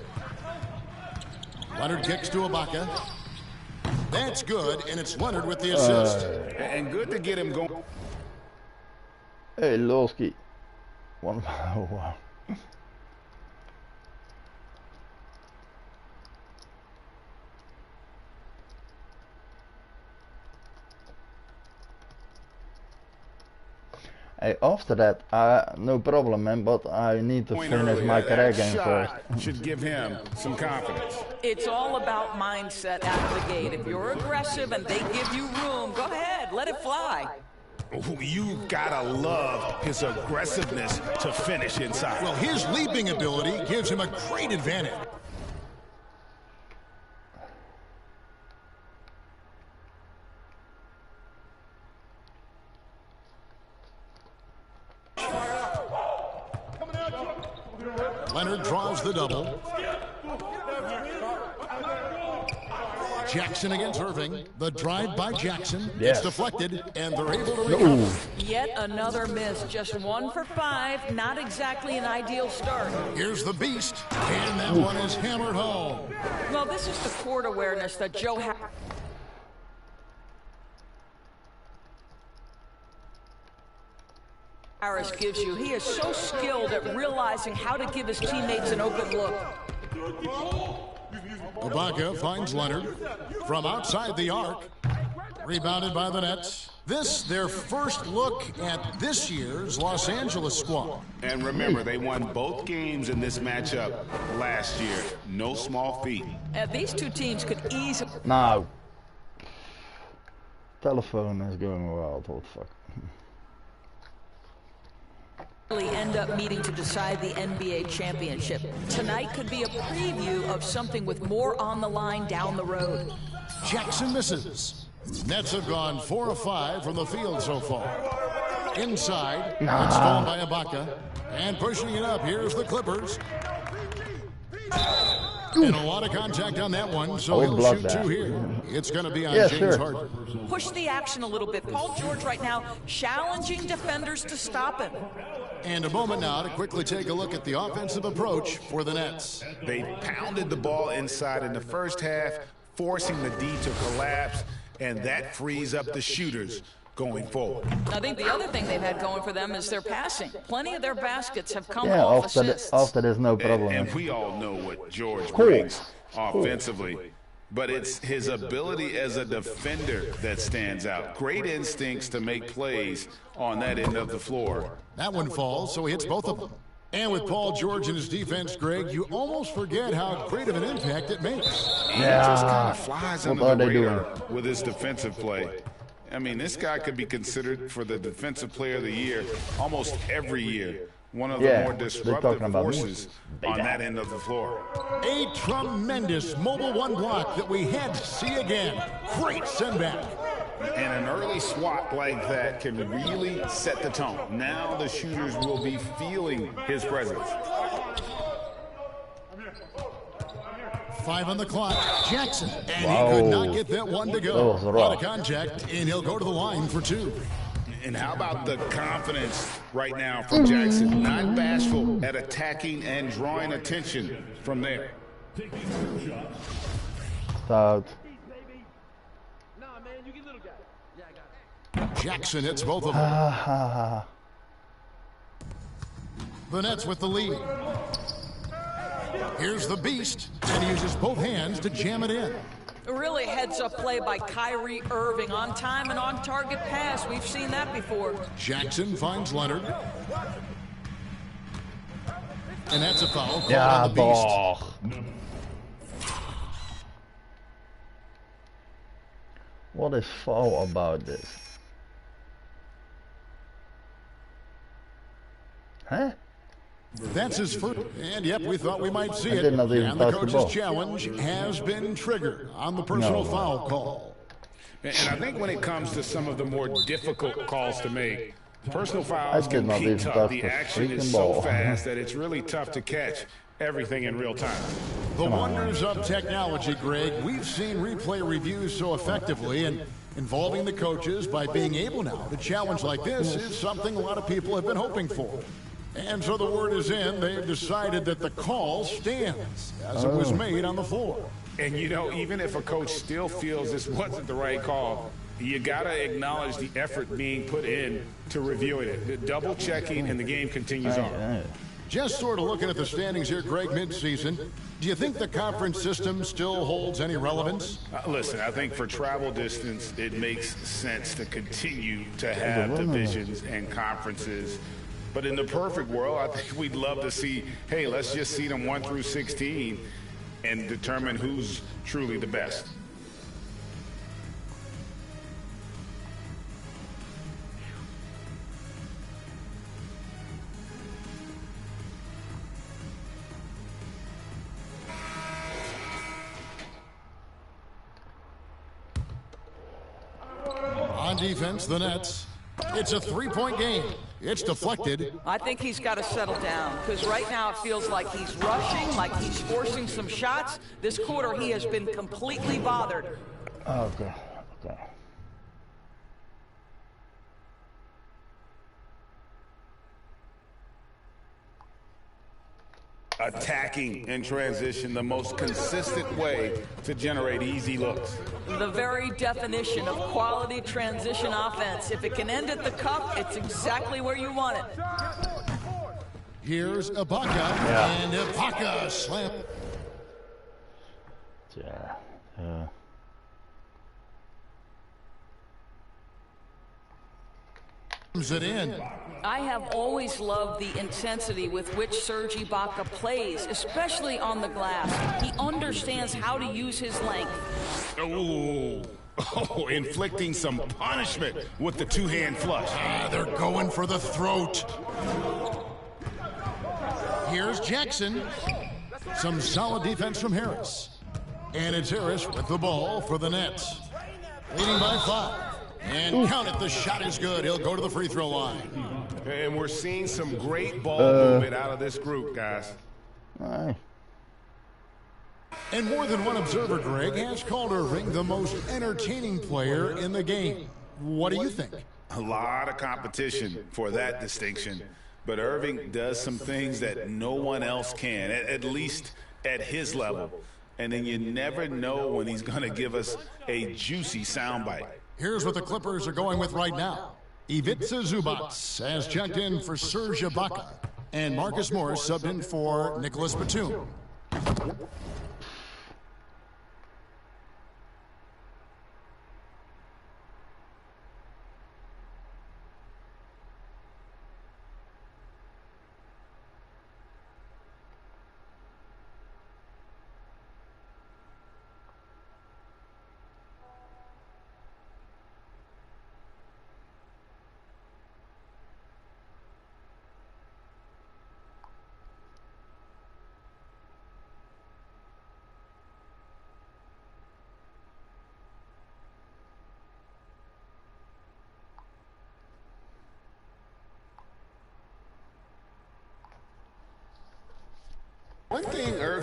Leonard kicks to Ibaka. That's good, and it's Leonard with the assist. And good to get him going. Hey, Lowski. One. Oh, wow. Hey, after that, no problem, man, but I need to finish my career game first. Should give him some confidence. It's all about mindset out of the gate. If you're aggressive and they give you room, go ahead, let it fly. You gotta love his aggressiveness to finish inside. Well, his leaping ability gives him a great advantage. Leonard draws the double. Jackson against Irving. The drive by Jackson. Yes. It's deflected, and they're able to recover. Yet another miss. Just 1 for 5. Not exactly an ideal start. Here's the Beast, and that one is hammered home. Well, this is the court awareness that Joe Harris gives you. He is so skilled at realizing how to give his teammates an open look. Ibaka finds Leonard from outside the arc. Rebounded by the Nets. This, their first look at this year's Los Angeles squad. And remember, they won both games in this matchup last year. No small feat. These two teams could easily... Now. Telephone is going wild, what the fuck. end up meeting to decide the NBA championship. Tonight could be a preview of something with more on the line down the road. Jackson misses. Nets have gone 4 of 5 from the field so far. Inside, it's stolen by Ibaka. And pushing it up, here's the Clippers. And a lot of contact on that one, so he'll shoot 2 here. It's going to be on James Harden. Push the action a little bit. Paul George right now challenging defenders to stop him. And a moment now to quickly take a look at the offensive approach for the Nets. They pounded the ball inside in the first half, forcing the D to collapse, and that frees up the shooters going forward. I think the other thing they've had going for them is their passing. Plenty of their baskets have come off assists. After there's no problem. And we all know what George brings offensively. But it's his ability as a defender that stands out. Great instincts to make plays on that end of the floor. That one falls, so he hits both of them. And with Paul George and his defense, Greg, you almost forget how great of an impact it makes. He just kind of flies under the radar with his defensive play. I mean, this guy could be considered for the Defensive Player of the Year almost every year one of the more disruptive forces on that end of the floor. A tremendous mobile one block that we had to see again. Great send back. And an early swat like that can really set the tone. Now the shooters will be feeling his presence. 5 on the clock. Jackson. And he could not get that one to go. Out of contact, and he'll go to the line for 2. And how about the confidence right now from Jackson? Not bashful at attacking and drawing attention from there. Out. Jackson hits both of them. The Nets with the lead. Here's the Beast, and he uses both hands to jam it in. Really heads-up play by Kyrie Irving. On time and on target pass. We've seen that before. Jackson finds Leonard. And that's a foul called on the Beast. What is foul about this? Huh? That's his first, and yep, we thought we might see it. And the coach's challenge has been triggered on the personal foul call. And I think when it comes to some of the more difficult calls to make, personal fouls can be tough. The action is so fast that it's really tough to catch everything in real time. The wonders of technology, Greg. We've seen replay reviews so effectively, and involving the coaches by being able now to challenge like this is something a lot of people have been hoping for. And so the word is in, they've decided that the call stands as it was made on the floor. And you know, even if a coach still feels this wasn't the right call, you gotta acknowledge the effort being put in to reviewing it. The double checking and the game continues on. Just sort of looking at the standings here, Greg, mid-season, do you think the conference system still holds any relevance? Listen, I think for travel distance, it makes sense to continue to have divisions and conferences. But in the perfect world, I think we'd love to see, hey, let's just seed them 1 through 16 and determine who's truly the best. On defense, the Nets. It's a 3-point game. It's deflected. I think he's got to settle down, because right now it feels like he's rushing, like he's forcing some shots. This quarter, he has been completely bothered. Okay. Attacking in transition, the most consistent way to generate easy looks. The very definition of quality transition offense. If it can end at the cup, it's exactly where you want it. Here's Ibaka, and Ibaka slam. It in. I have always loved the intensity with which Serge Ibaka plays, especially on the glass. He understands how to use his length. Oh, inflicting some punishment with the two-hand flush. They're going for the throat. Here's Jackson. Some solid defense from Harris. And it's Harris with the ball for the Nets. Leading by 5. And count it, the shot is good. He'll go to the free throw line. And we're seeing some great ball movement out of this group, guys. And more than one observer, Greg, has called Irving the most entertaining player in the game. What do you think? A lot of competition for that distinction. But Irving does some things that no one else can, at least at his level. And then you never know when he's going to give us a juicy soundbite. Here's what the Clippers are going with right now. Ivica Zubac has checked in for Serge Ibaka, and Marcus Morris subbed in for Nicholas Batum.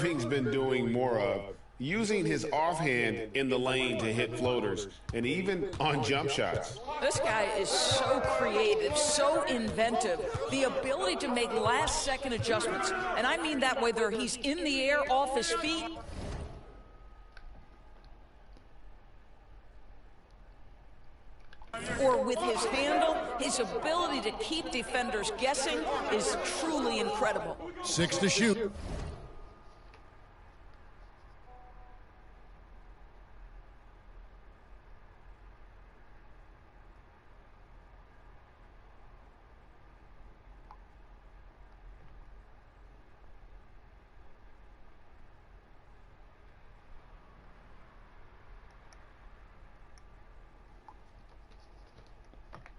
Irving's been doing more of, using his offhand in the lane to hit floaters, and even on jump shots. This guy is so creative, so inventive. The ability to make last-second adjustments, and I mean that whether he's in the air, off his feet, or with his handle, his ability to keep defenders guessing is truly incredible. 6 to shoot.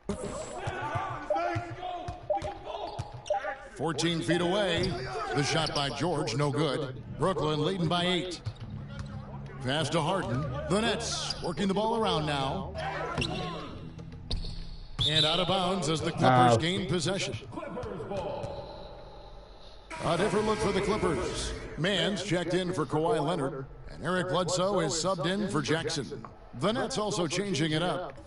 Let's go. We can pull. 14 feet away. The shot by George, no good. Brooklyn leading by 8. Pass to Harden. The Nets working the ball around now. And out of bounds as the Clippers gain possession. A different look for the Clippers. Mann's checked in for Kawhi Leonard. And Eric Bledsoe is subbed in for Jackson. The Nets also changing it up.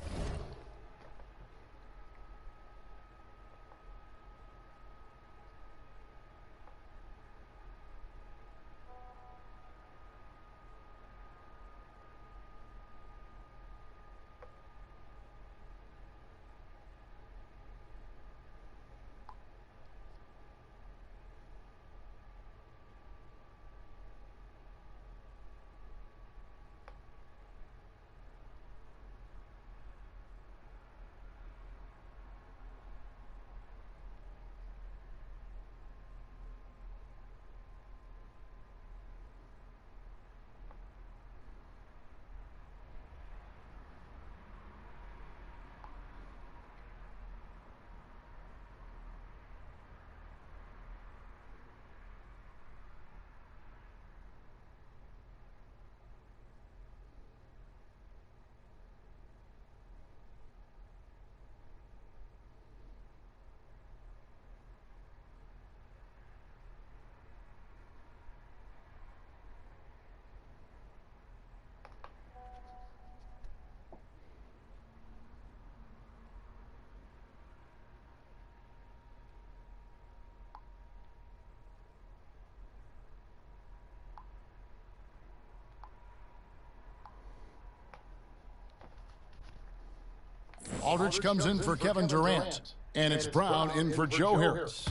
Aldridge comes in for Kevin Durant. And it's Brown in for Joe Harris.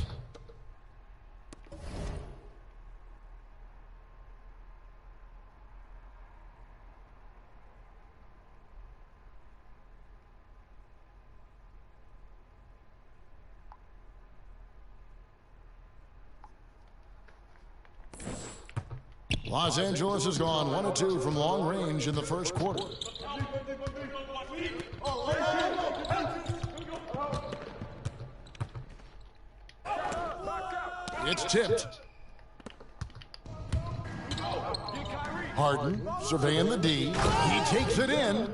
Los Angeles has gone 1 of 2 from long range in the first quarter. It's tipped. Harden surveying the D. He takes it in.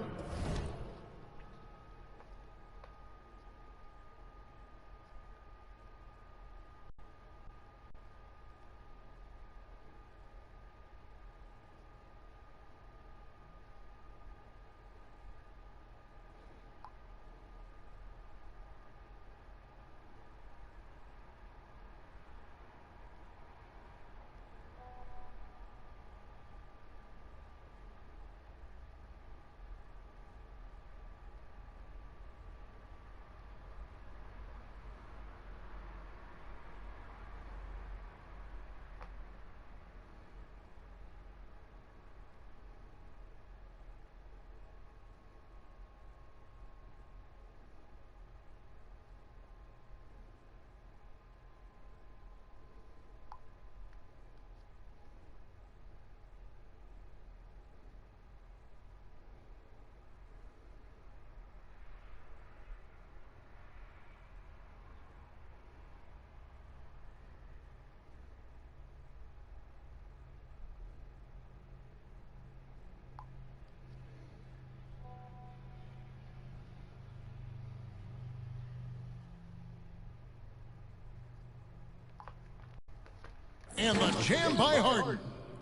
And the jam by Harden.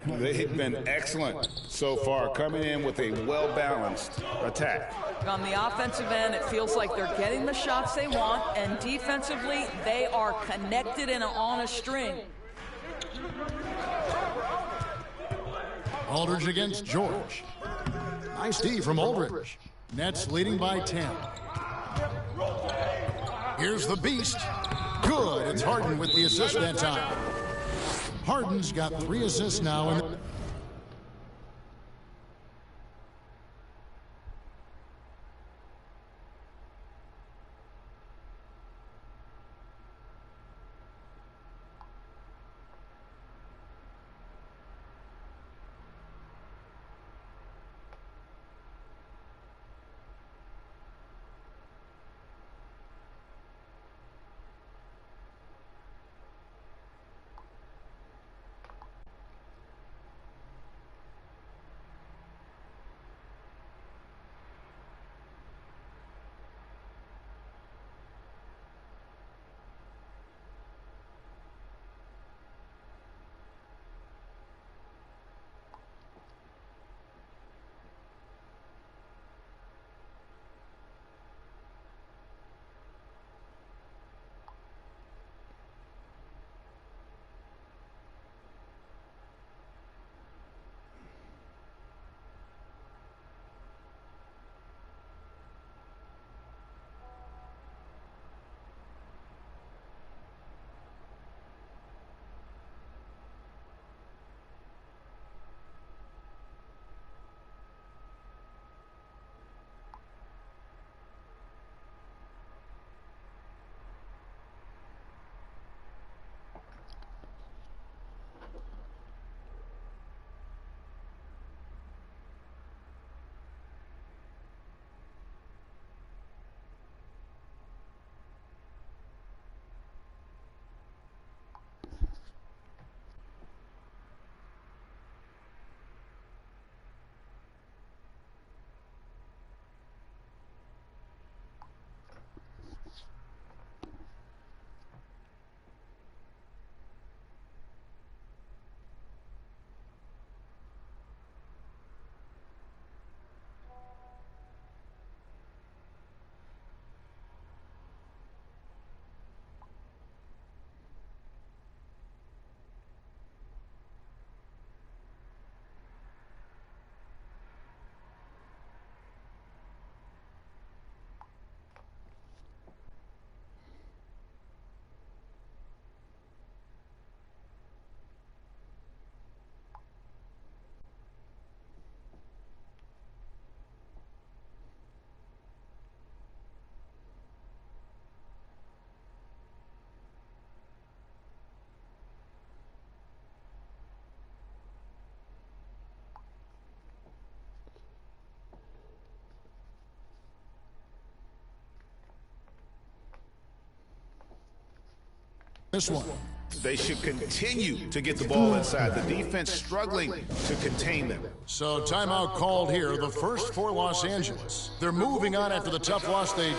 They've been excellent so far, coming in with a well-balanced attack. On the offensive end, it feels like they're getting the shots they want, and defensively, they are connected and on a string. Aldridge against George. Nice D from Aldridge. Nets leading by 10. Here's the beast. Good. It's Harden with the assist that time. Harden's got 3 assists now. This one. They should continue to get the ball inside. The defense struggling to contain them. So timeout called here, the first for Los Angeles. They're moving on after the tough loss they...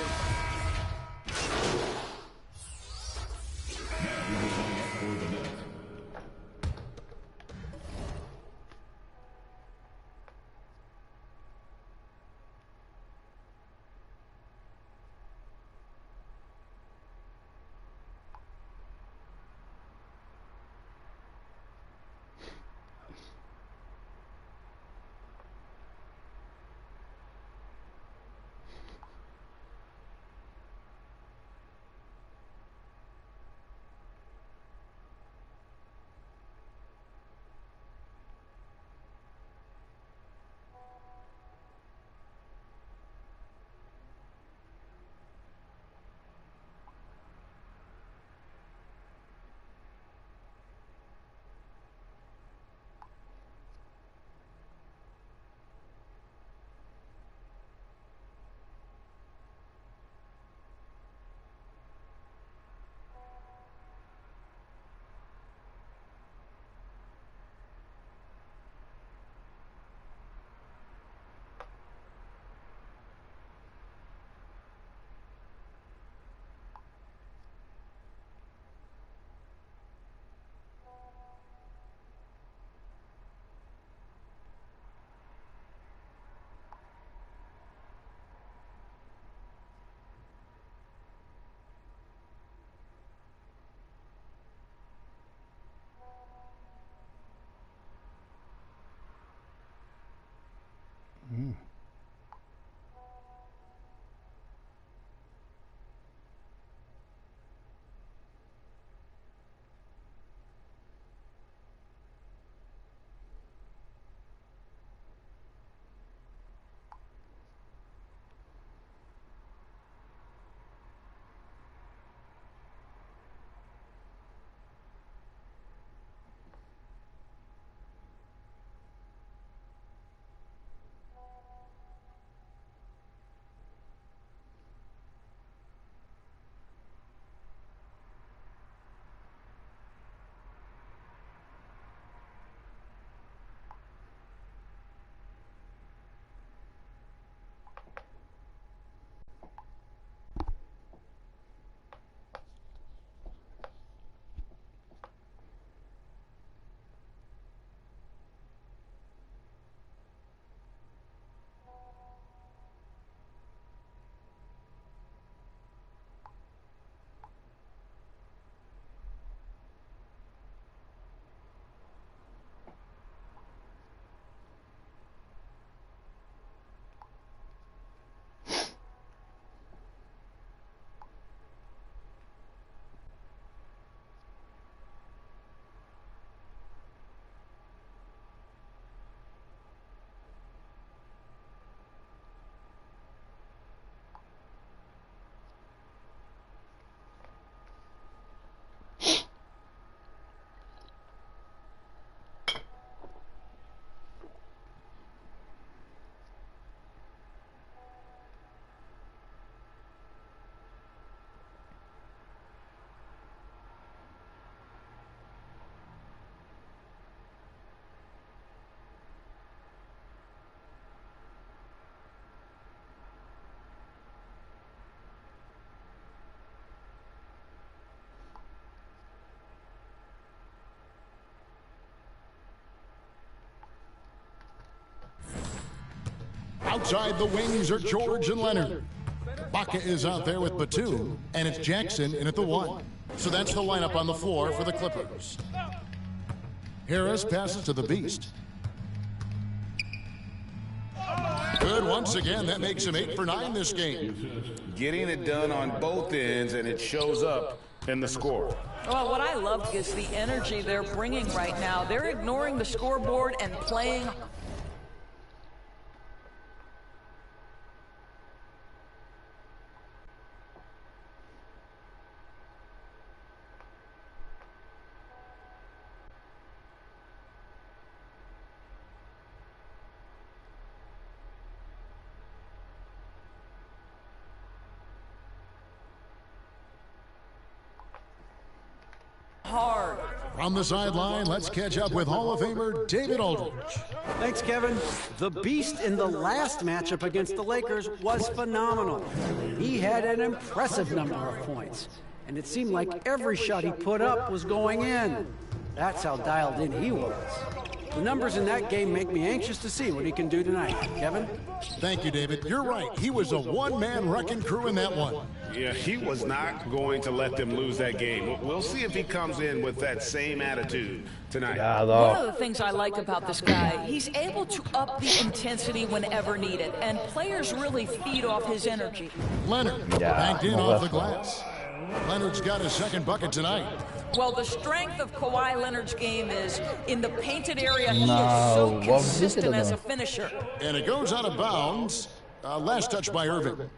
Outside the wings are George and Leonard. Baca is out there with Batum, and it's Jackson in at the 1. So that's the lineup on the floor for the Clippers. Harris passes to the Beast. Good once again. That makes him 8 for 9 this game. Getting it done on both ends, and it shows up in the score. Well, what I love is the energy they're bringing right now. They're ignoring the scoreboard and playing. Hard. From the sideline, let's catch up with Hall of Famer David Aldridge. Thanks, Kevin. The Beast in the last matchup against the Lakers was phenomenal. He had an impressive number of points, and it seemed like every shot he put up was going in. That's how dialed in he was. The numbers in that game make me anxious to see what he can do tonight. Kevin? Thank you, David. You're right. He was a one-man wrecking crew in that one. Yeah, he was not going to let them lose that game. We'll see if he comes in with that same attitude tonight. One of the things I like about this guy, he's able to up the intensity whenever needed, and players really feed off his energy. Leonard banked in off the glass. Leonard's got his second bucket tonight. Well, the strength of Kawhi Leonard's game is in the painted area. He is so consistent as a finisher. And it goes out of bounds. Last touch by Irving.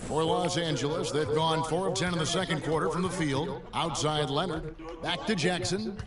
For Los Angeles, they've gone 4 of 10 in the second quarter from the field. Outside Leonard. Back to Jackson.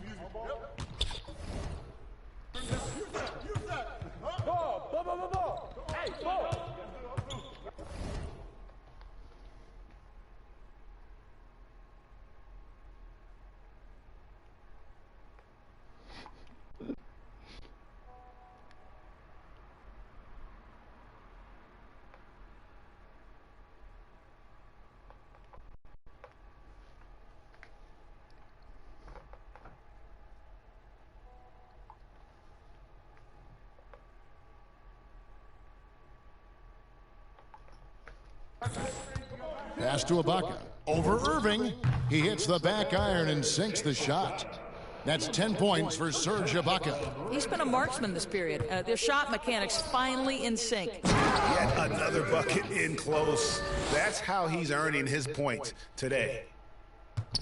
Pass to Ibaka. Over Irving. He hits the back iron and sinks the shot. That's 10 points for Serge Ibaka. He's been a marksman this period. Their shot mechanics finally in sync. Yet another bucket in close. That's how he's earning his points today.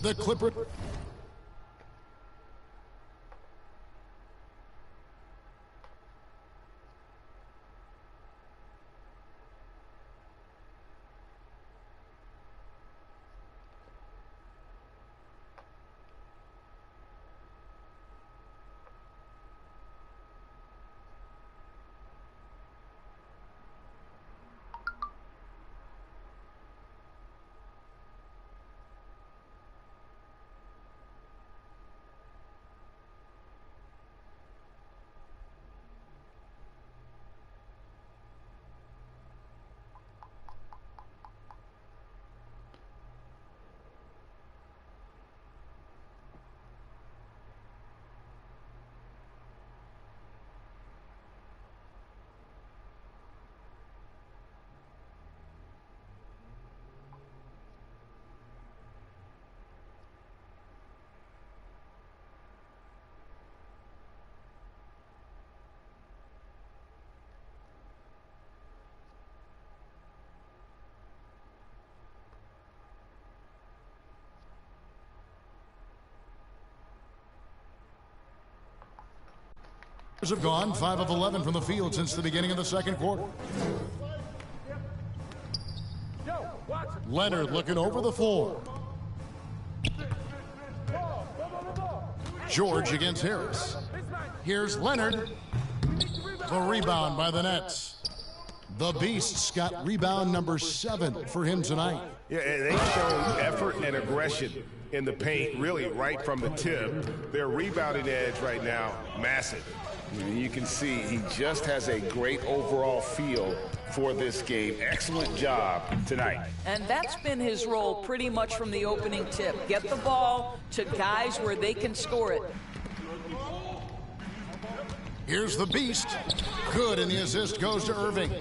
The Clipper. Have gone 5 of 11 from the field since the beginning of the second quarter. Leonard looking over the floor. George against Harris. Here's Leonard. The rebound by the Nets. The Beasts got rebound number 7 for him tonight. Yeah, they showed effort and aggression in the paint, really right from the tip. Their rebounding edge right now, massive. You can see he just has a great overall feel for this game. Excellent job tonight. And that's been his role pretty much from the opening tip. Get the ball to guys where they can score it. Here's the Beast. Good, and the assist goes to Irving.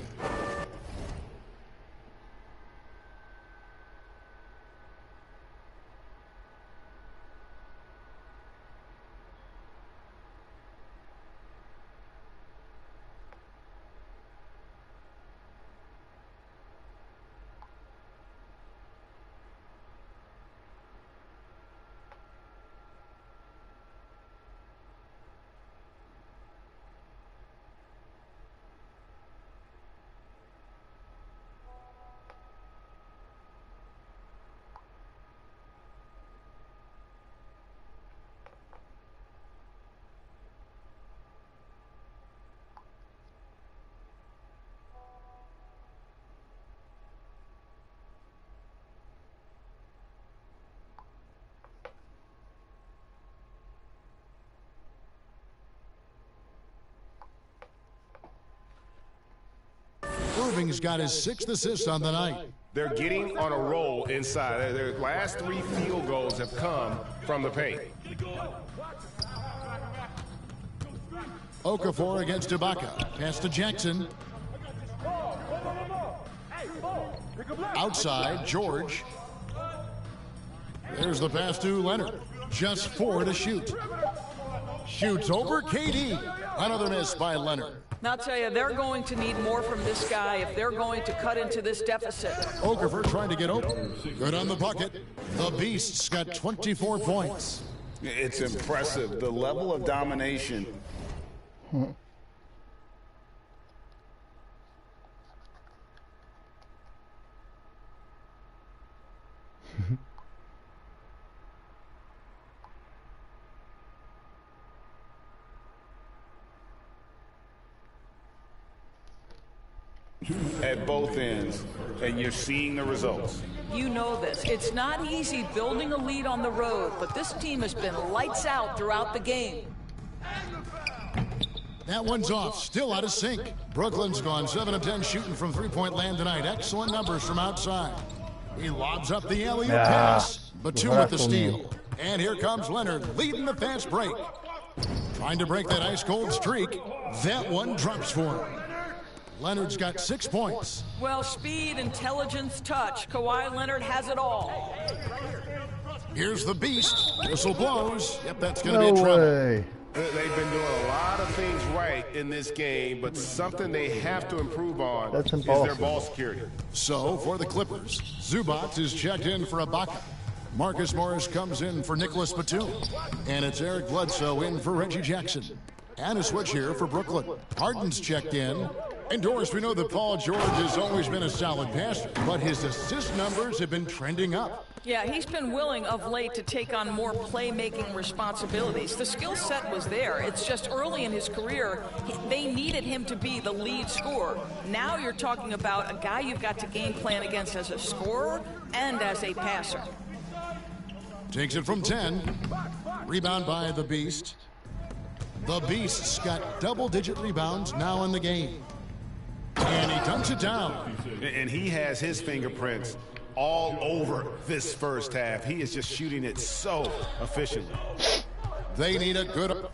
Irving's got his 6th assist on the night. They're getting on a roll inside. Their last 3 field goals have come from the paint. Okafor against Ibaka. Pass to Jackson. Outside, George. There's the pass to Leonard. Just 4 to shoot. Shoots over KD. Another miss by Leonard. Now, I'll tell you, they're going to need more from this guy if they're going to cut into this deficit. Okafor trying to get open. Good on the bucket. The Beasts got 24 points. It's impressive, the level of domination. At both ends, and you're seeing the results. You know this. It's not easy building a lead on the road, but this team has been lights out throughout the game. That one's off, still out of sync. Brooklyn's gone 7 of 10 shooting from three-point land tonight. Excellent numbers from outside. He lobs up the alley-oop pass, but 2 with the steal. And here comes Leonard leading the fast break. Trying to break that ice-cold streak. That one drops for him. Leonard's got 6 points. Well, speed, intelligence, touch. Kawhi Leonard has it all. Here's the beast. Whistle blows. Yep, that's going to No be a trouble. way. They've been doing a lot of things right in this game, but something they have to improve on That's is their impossible. ball security. So, for the Clippers, Zubac is checked in for Ibaka. Marcus Morris comes in for Nicholas Batum. And it's Eric Bledsoe in for Reggie Jackson. And a switch here for Brooklyn. Harden's checked in. And Doris, we know that Paul George has always been a solid passer, but his assist numbers have been trending up. Yeah, he's been willing of late to take on more playmaking responsibilities. The skill set was there. It's just early in his career, they needed him to be the lead scorer. Now you're talking about a guy you've got to game plan against as a scorer and as a passer. Takes it from 10. Rebound by the Beast. The Beast's got double-digit rebounds now in the game. And he dunks it down. And he has his fingerprints all over this first half. He is just shooting it so efficiently. They need a good...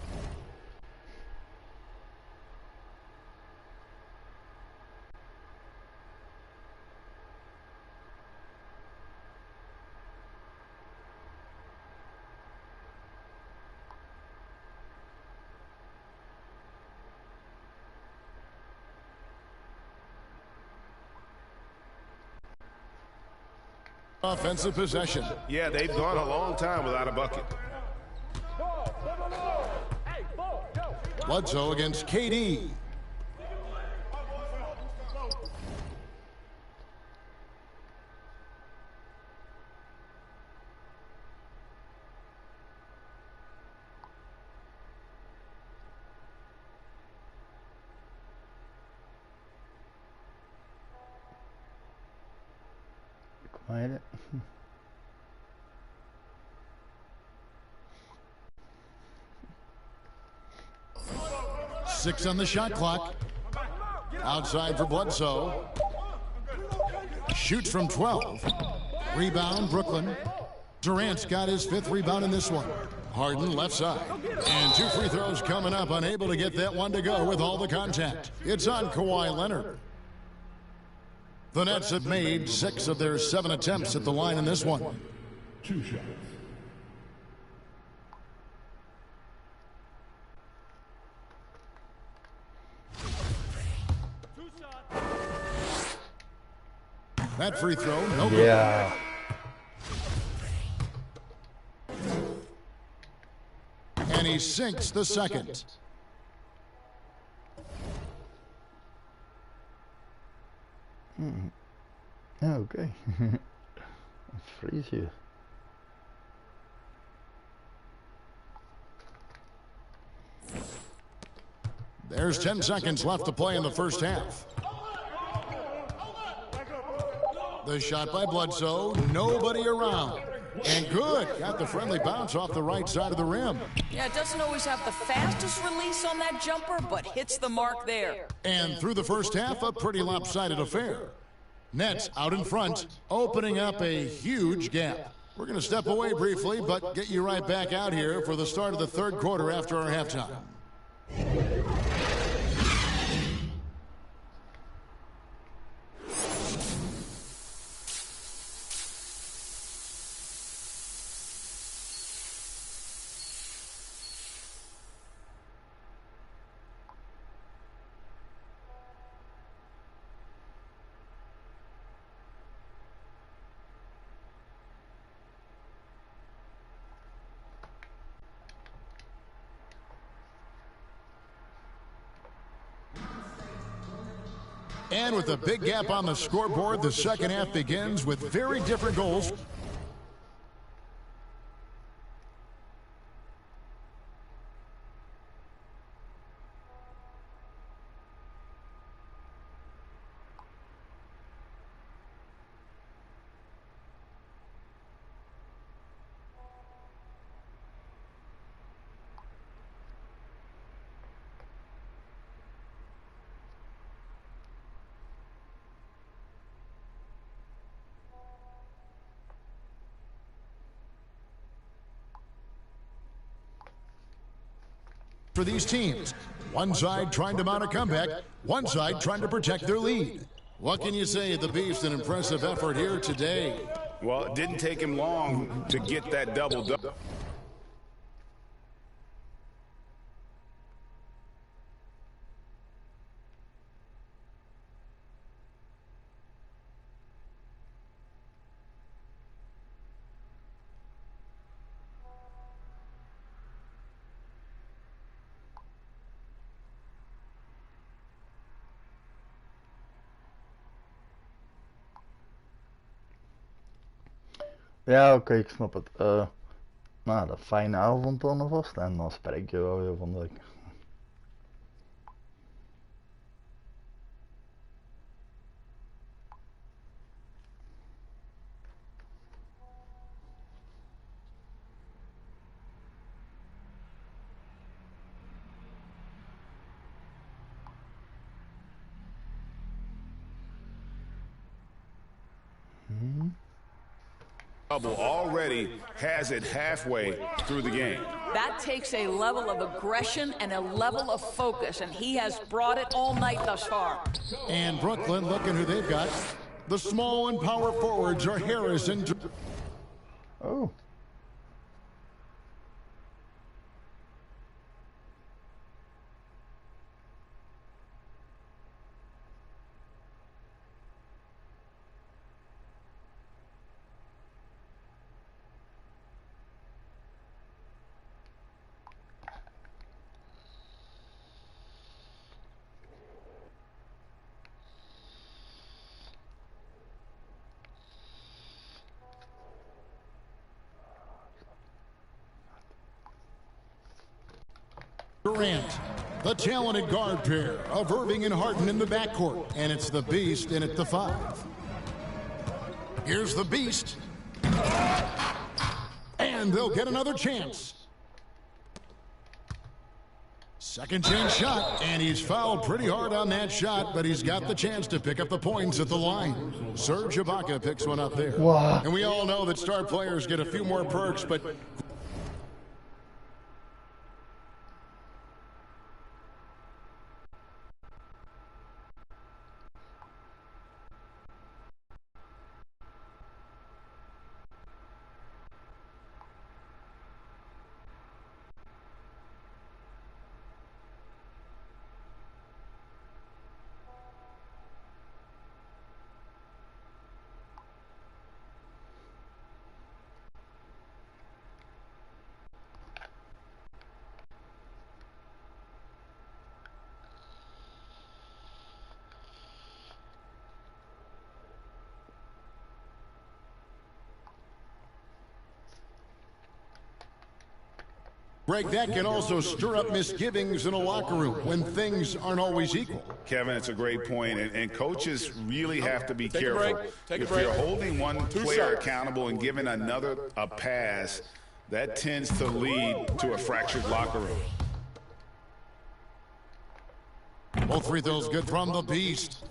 offensive possession. Yeah, they've gone a long time without a bucket. Bledsoe against KD. Quiet. 6 on the shot clock. Outside for Bledsoe. Shoots from 12. Rebound, Brooklyn. Durant's got his 5th rebound in this one. Harden left side. And 2 free throws coming up. Unable to get that one to go with all the contact. It's on Kawhi Leonard. The Nets have made 6 of their 7 attempts at the line in this one. 2 shots. That free throw, no good. Yeah. And he sinks the second. Okay. Freeze here. There's 10 seconds left to play in the first half. The shot by Bledsoe, nobody around. And good, got the friendly bounce off the right side of the rim. Yeah, it doesn't always have the fastest release on that jumper, but hits the mark there. And through the first half, a pretty lopsided affair. Nets out in front, opening up a huge gap. We're going to step away briefly, but get you right back out here for the start of the third quarter after our halftime. And with a big gap on the scoreboard, the second half begins with very different goals. For these teams, One side trying to mount a comeback, one side trying to protect their lead. What can you say? The Beast, an impressive effort here today. Well, it didn't take him long to get that double-double. Ja, oké, ik snap het. Nou, dat fijne avond dan alvast en dan spreek je wel weer van de week. Already has it halfway through the game. That takes a level of aggression and a level of focus, and he has brought it all night thus far. And Brooklyn, looking who they've got. The small and power forwards are Harris and... Oh. Durant, the talented guard pair of Irving and Harden in the backcourt. And it's the Beast in at the 5. Here's the Beast. And they'll get another chance. Second chance shot, and he's fouled pretty hard on that shot, but he's got the chance to pick up the points at the line. Serge Ibaka picks one up there. Wow. And we all know that star players get a few more perks, but... Greg, that can also stir up misgivings in a locker room when things aren't always equal. Kevin, it's a great point, and coaches really have to be careful. If you're holding one player accountable and giving another a pass, that tends to lead to a fractured locker room. Both free throws good from the Beast.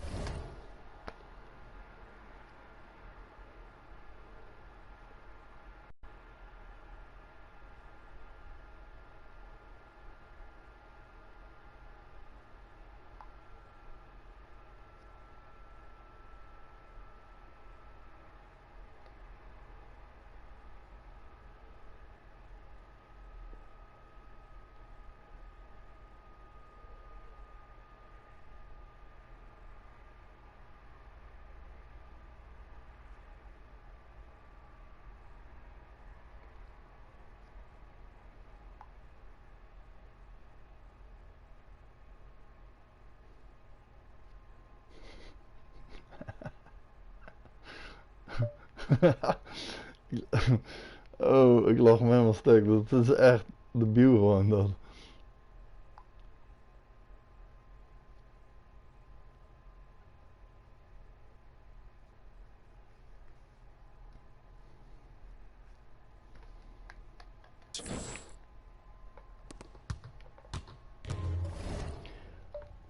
Oh, ik lag me helemaal stuk. Dat is echt debiel gewoon dat.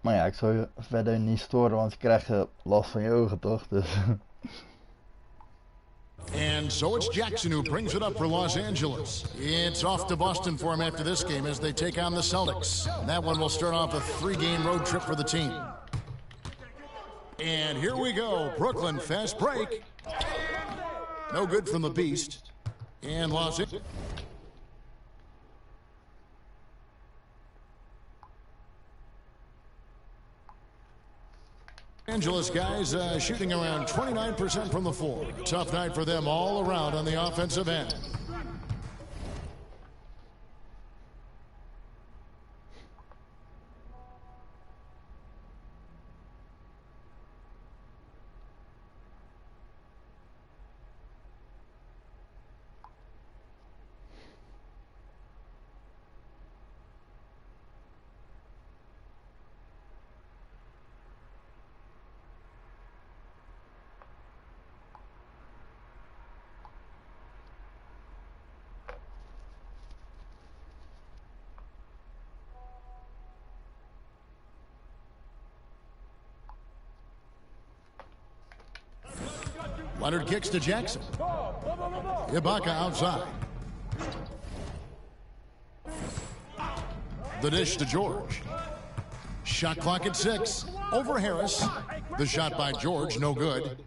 Maar ja, ik zal je verder niet storen, want je krijgt last van je ogen toch? Dus. And so it's Jackson who brings it up for Los Angeles. It's off to Boston for him after this game as they take on the Celtics. And that one will start off a 3-game road trip for the team. And here we go. Brooklyn, fast break. No good from the Beast. And Los Angeles guys shooting around 29% from the floor. Tough night for them all around on the offensive end. Leonard kicks to Jackson. Ibaka outside. The dish to George. Shot clock at 6. Over Harris. The shot by George, no good.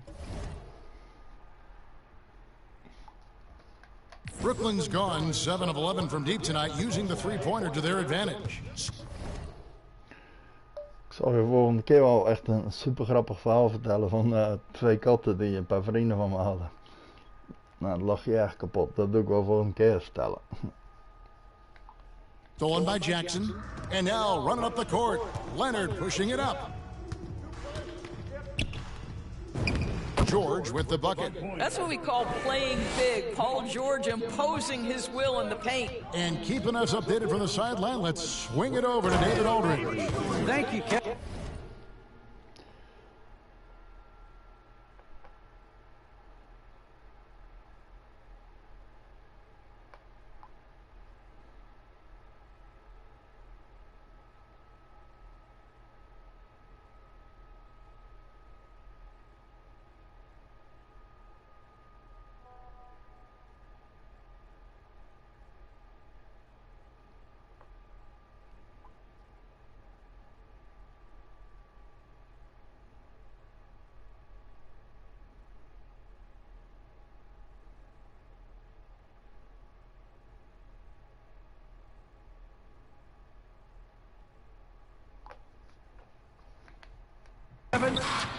Brooklyn's gone 7 of 11 from deep tonight, using the three-pointer to their advantage. Ik zal je volgende keer wel echt een super grappig verhaal vertellen van 2 katten die een paar vrienden van me hadden. Nou, dat lag je erg kapot. Dat doe ik wel volgende keer vertellen. Stolen by Jackson. And now running up the court. Leonard pushing it up. George with the bucket. That's what we call playing big. Paul George imposing his will in the paint. And keeping us updated from the sideline, let's swing it over to David Aldridge. Thank you, Kevin.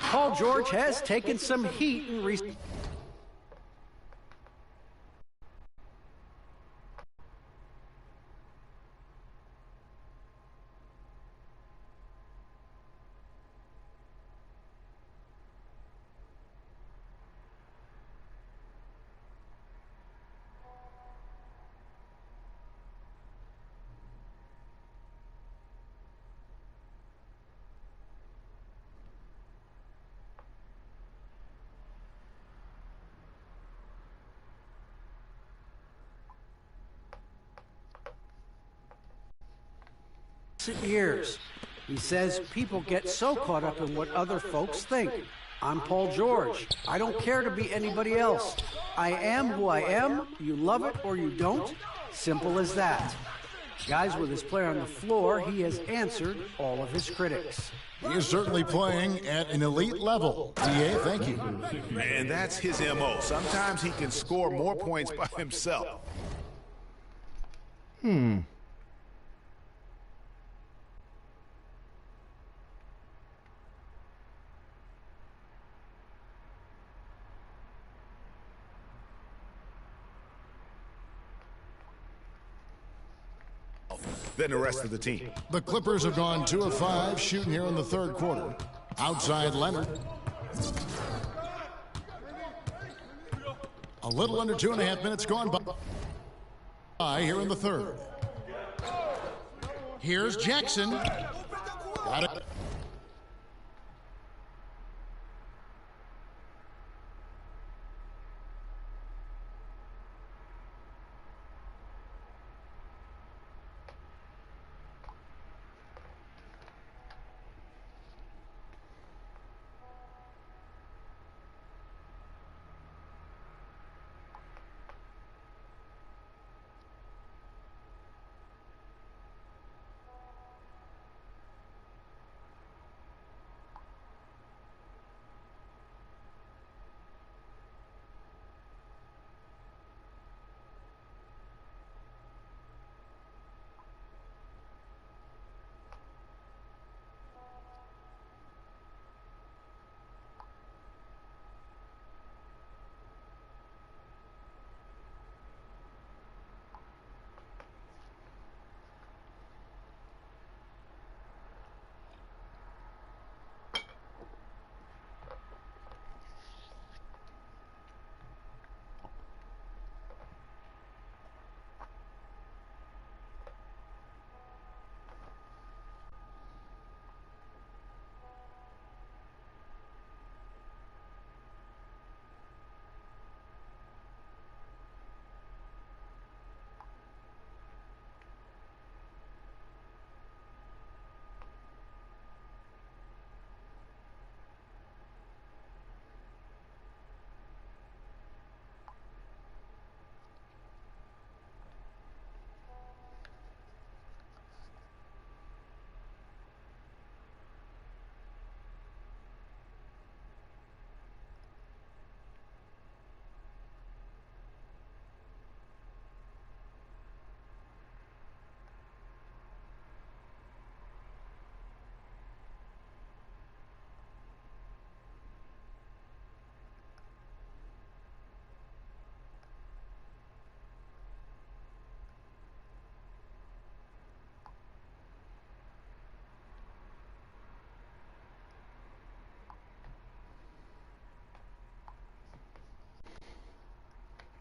Paul George has taken some heat in recent. Years. He says people get so caught up in what other folks think. I'm Paul George. I don't care to be anybody else. I am who I am. You love it or you don't. Simple as that. Guys, with his play on the floor, he has answered all of his critics. He is certainly playing at an elite level. DA, thank you. Man, that's his MO. Sometimes he can score more points by himself. Than the rest of the team. The Clippers have gone 2 of 5 shooting here in the third quarter. Outside Leonard. A little under 2.5 minutes gone by here in the third. Here's Jackson. Got it.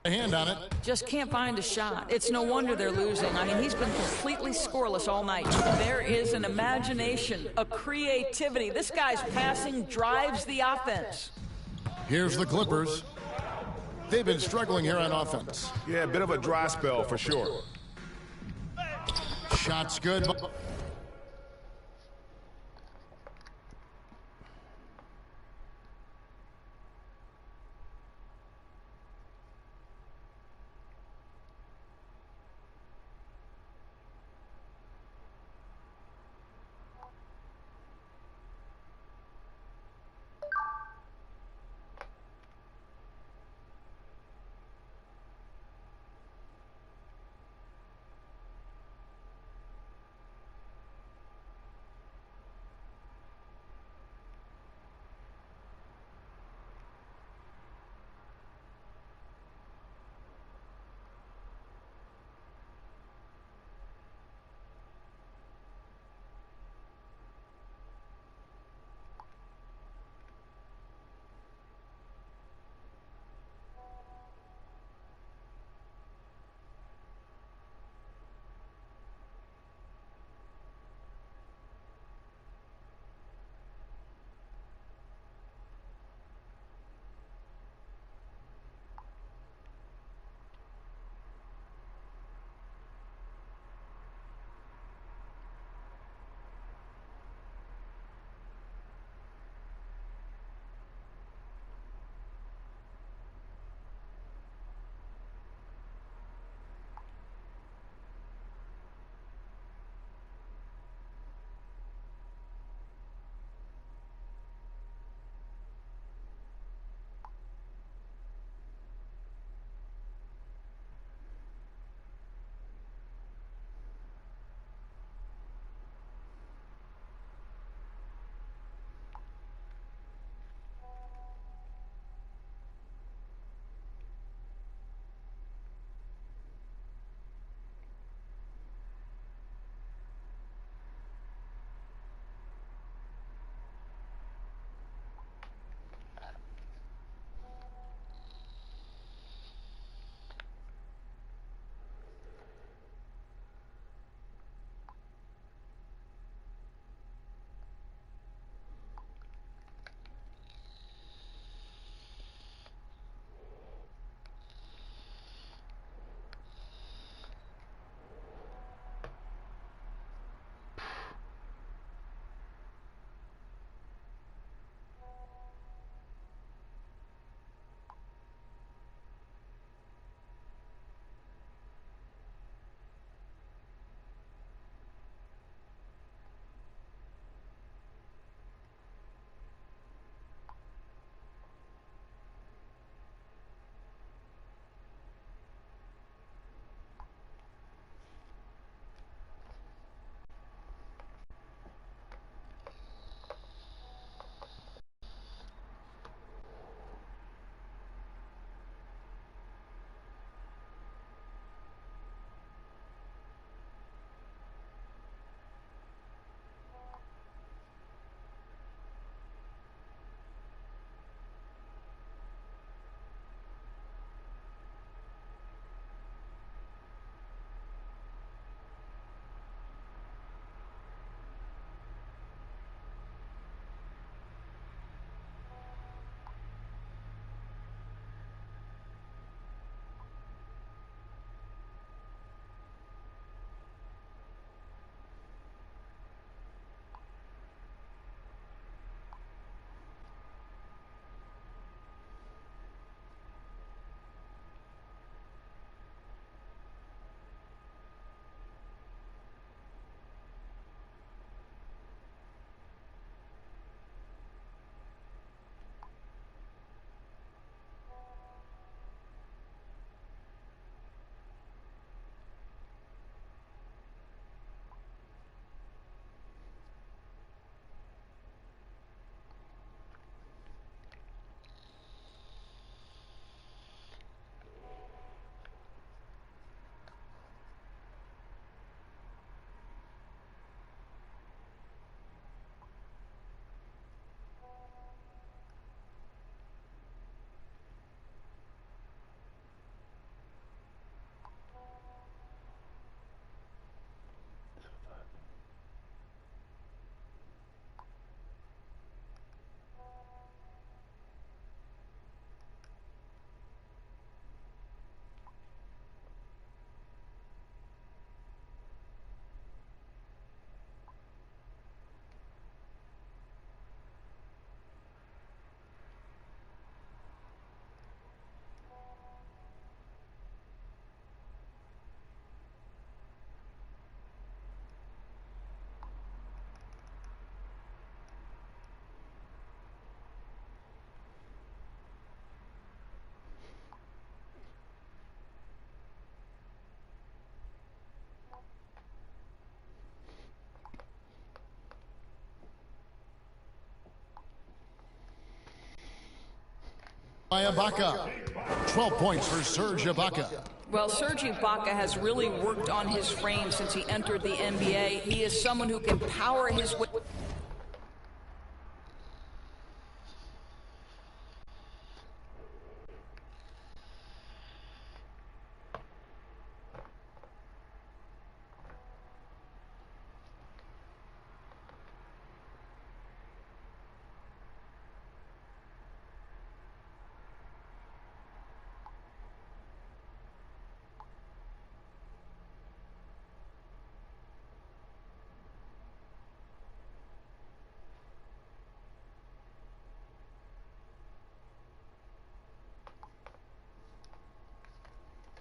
a hand on it. Just can't find a shot. It's no wonder they're losing. I mean, he's been completely scoreless all night. There is an imagination, a creativity. This guy's passing drives the offense. Here's the Clippers. They've been struggling here on offense. Yeah, a bit of a dry spell for sure. Shot's good. by Ibaka. 12 points for Serge Ibaka. Well, Serge Ibaka has really worked on his frame since he entered the NBA. He is someone who can power his way.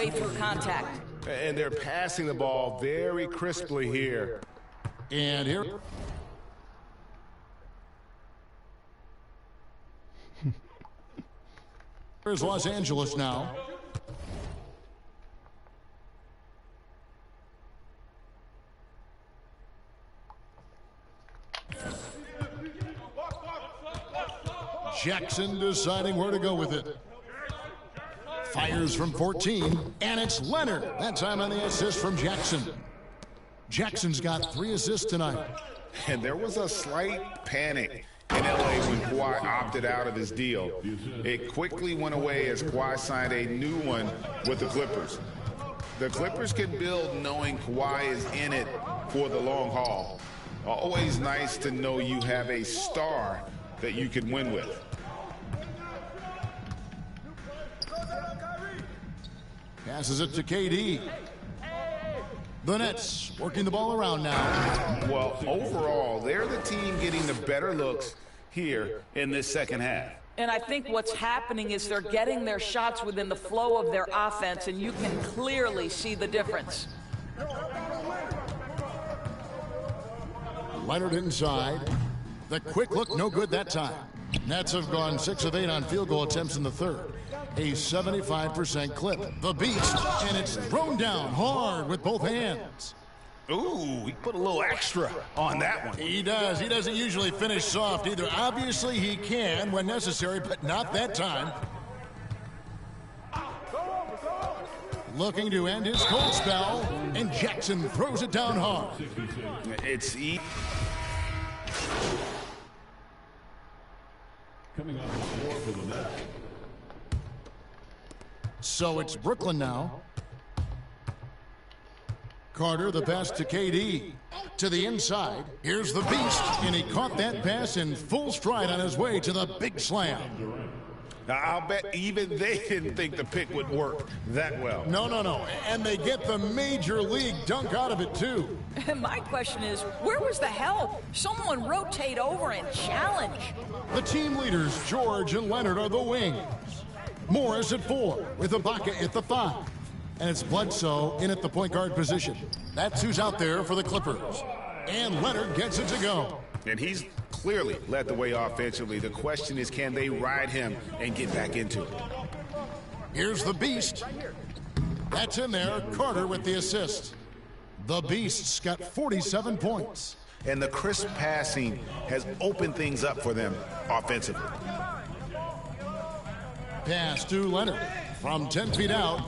Through contact. And they're passing the ball very crisply here. And here. Here's Los Angeles now. Jackson deciding where to go with it. Fires from 14, and it's Leonard. That time on the assist from Jackson. Jackson's got 3 assists tonight. And there was a slight panic in LA when Kawhi opted out of his deal. It quickly went away as Kawhi signed a new one with the Clippers. The Clippers can build knowing Kawhi is in it for the long haul. Always nice to know you have a star that you can win with. Passes it to KD. The Nets working the ball around now. Well, overall, they're the team getting the better looks here in this second half. And I think what's happening is they're getting their shots within the flow of their offense, and you can clearly see the difference. Leonard inside. The quick look, no good that time. Nets have gone 6 of 8 on field goal attempts in the third. A 75% clip. The Beast, and it's thrown down hard with both hands. Ooh, he put a little extra on that one. He does. He doesn't usually finish soft either. Obviously, he can when necessary, but not that time. Looking to end his cold spell, and Jackson throws it down hard. It's coming off the floor for the Nets. So it's Brooklyn now. Carter, the pass to KD. To the inside. Here's the Beast, and he caught that pass in full stride on his way to the big slam. Now, I'll bet even they didn't think the pick would work that well. No. And they get the major league dunk out of it, too. My question is, where was the help? Someone rotate over and challenge. The team leaders, George and Leonard, are the wings. Morris at 4, with Ibaka at the 5. And it's Bledsoe in at the point guard position. That's who's out there for the Clippers. And Leonard gets it to go. And he's clearly led the way offensively. The question is, can they ride him and get back into it? Here's the Beast. That's in there. Carter with the assist. The Beast's got 47 points. And the crisp passing has opened things up for them offensively. Pass to Leonard. From 10 feet out,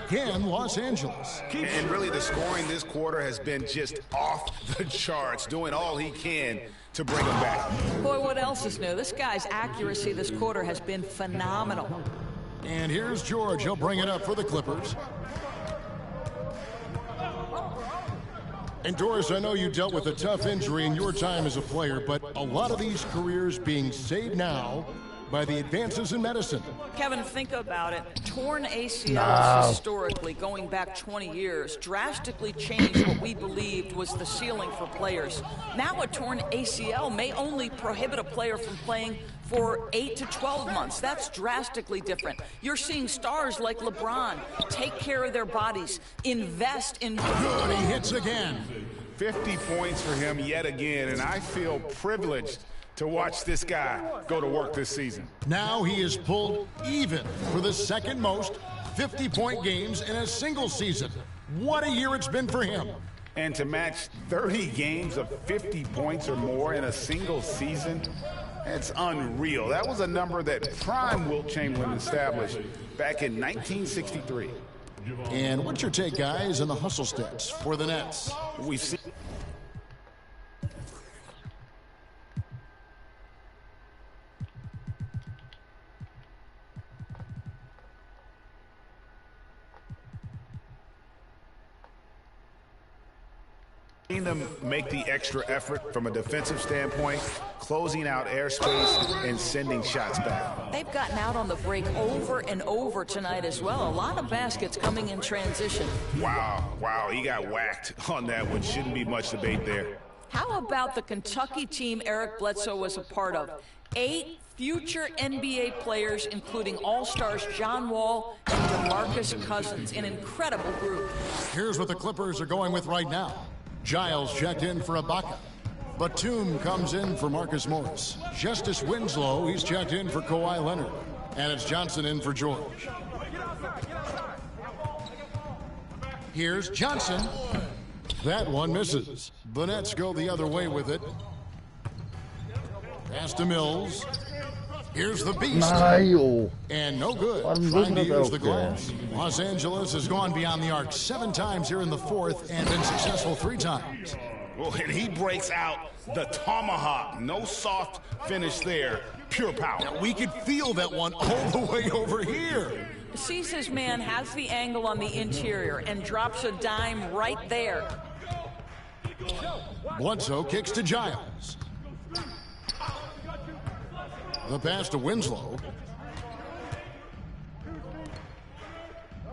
again, Los Angeles. And really, the scoring this quarter has been just off the charts, doing all he can to bring them back. Boy, what else is new? This guy's accuracy this quarter has been phenomenal. And here's George. He'll bring it up for the Clippers. And Doris, I know you dealt with a tough injury in your time as a player, but a lot of these careers being saved now by the advances in medicine. Kevin, think about it. Torn ACLs historically, going back 20 years, drastically changed what we believed was the ceiling for players. Now a torn ACL may only prohibit a player from playing for 8 to 12 months. That's drastically different. You're seeing stars like LeBron take care of their bodies, invest in... Good, he hits again. 50 points for him yet again, and I feel privileged to watch this guy go to work this season. Now he is pulled even for the second most 50-point games in a single season. What a year it's been for him. And to match 30 games of 50 points or more in a single season, It's unreal. That was a number that prime Wilt Chamberlain established back in 1963. And what's your take, guys, on the hustle stats for the Nets? We've seen them make the extra effort from a defensive standpoint, closing out airspace and sending shots back. They've gotten out on the break over and over tonight as well. A lot of baskets coming in transition. Wow, he got whacked on that one. Shouldn't be much debate there. How about the Kentucky team Eric Bledsoe was a part of? 8 future NBA players, including All-Stars John Wall and DeMarcus Cousins, an incredible group. Here's what the Clippers are going with right now. Giles checked in for Ibaka. Batum comes in for Marcus Morris. Justice Winslow, he's checked in for Kawhi Leonard. And it's Johnson in for George. Here's Johnson. That one misses. The Nets go the other way with it. Pass to Mills. Here's the beast. And no good. Trying to use the glass. Los Angeles has gone beyond the arc 7 times here in the fourth and been successful 3 times. Well, and he breaks out the tomahawk. No soft finish there. Pure power. Now, we could feel that one all the way over here. Sees his man, has the angle on the interior, and drops a dime right there. Bledsoe kicks to Giles. The pass to Winslow.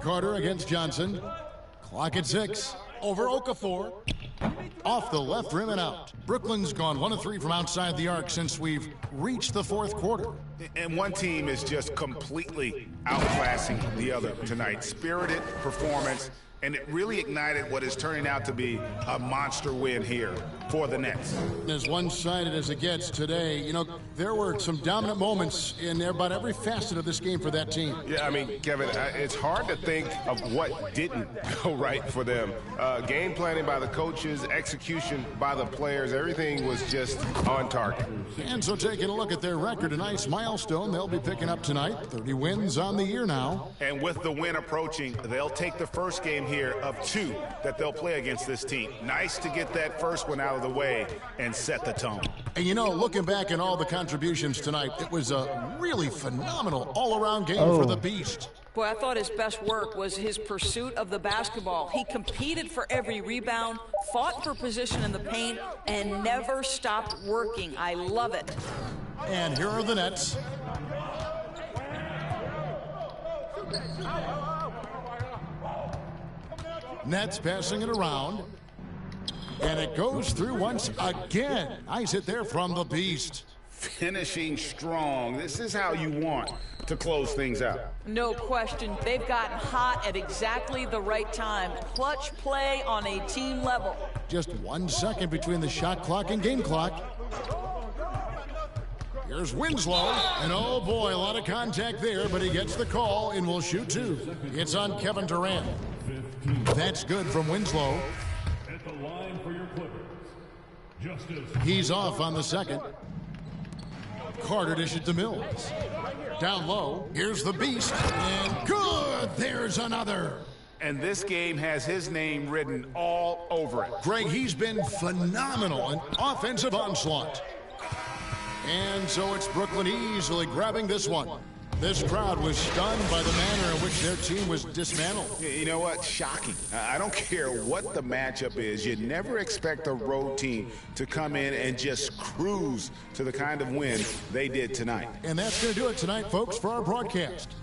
Carter against Johnson. Clock at 6. Over Okafor. Off the left rim and out. Brooklyn's gone 1 of 3 from outside the arc since we've reached the fourth quarter. And one team is just completely outclassing the other tonight. Spirited performance, and it really ignited what is turning out to be a monster win here for the Nets. As one-sided as it gets today, you know, there were some dominant moments in about every facet of this game for that team. Yeah, I mean, Kevin, it's hard to think of what didn't go right for them. Game planning by the coaches, execution by the players, everything was just on target. And so taking a look at their record, a nice milestone they'll be picking up tonight. 30 wins on the year now. And with the win approaching, they'll take the first game here of 2 that they'll play against this team. Nice to get that first one out of the way and set the tone. And you know, looking back at all the contributions tonight, it was a really phenomenal all-around game for the Beast. Boy, I thought his best work was his pursuit of the basketball. He competed for every rebound, fought for position in the paint, and never stopped working. I love it. And here are the Nets. Nets passing it around. And it goes through once again. Nice hit there from the Beast. Finishing strong. This is how you want to close things out. No question. They've gotten hot at exactly the right time. Clutch play on a team level. Just 1 second between the shot clock and game clock. Here's Winslow. And oh boy, a lot of contact there, but he gets the call and will shoot 2. It's on Kevin Durant. That's good from Winslow. At the line for your Clippers, Justice. He's off on the second. Carter dishes to Mills. Down low, here's the Beast, and good! There's another. And this game has his name written all over it. Greg, he's been phenomenal, an offensive onslaught. And so it's Brooklyn easily grabbing this one. This crowd was stunned by the manner in which their team was dismantled. You know what? Shocking. I don't care what the matchup is. You never expect a road team to come in and just cruise to the kind of win they did tonight. And that's going to do it tonight, folks, for our broadcast.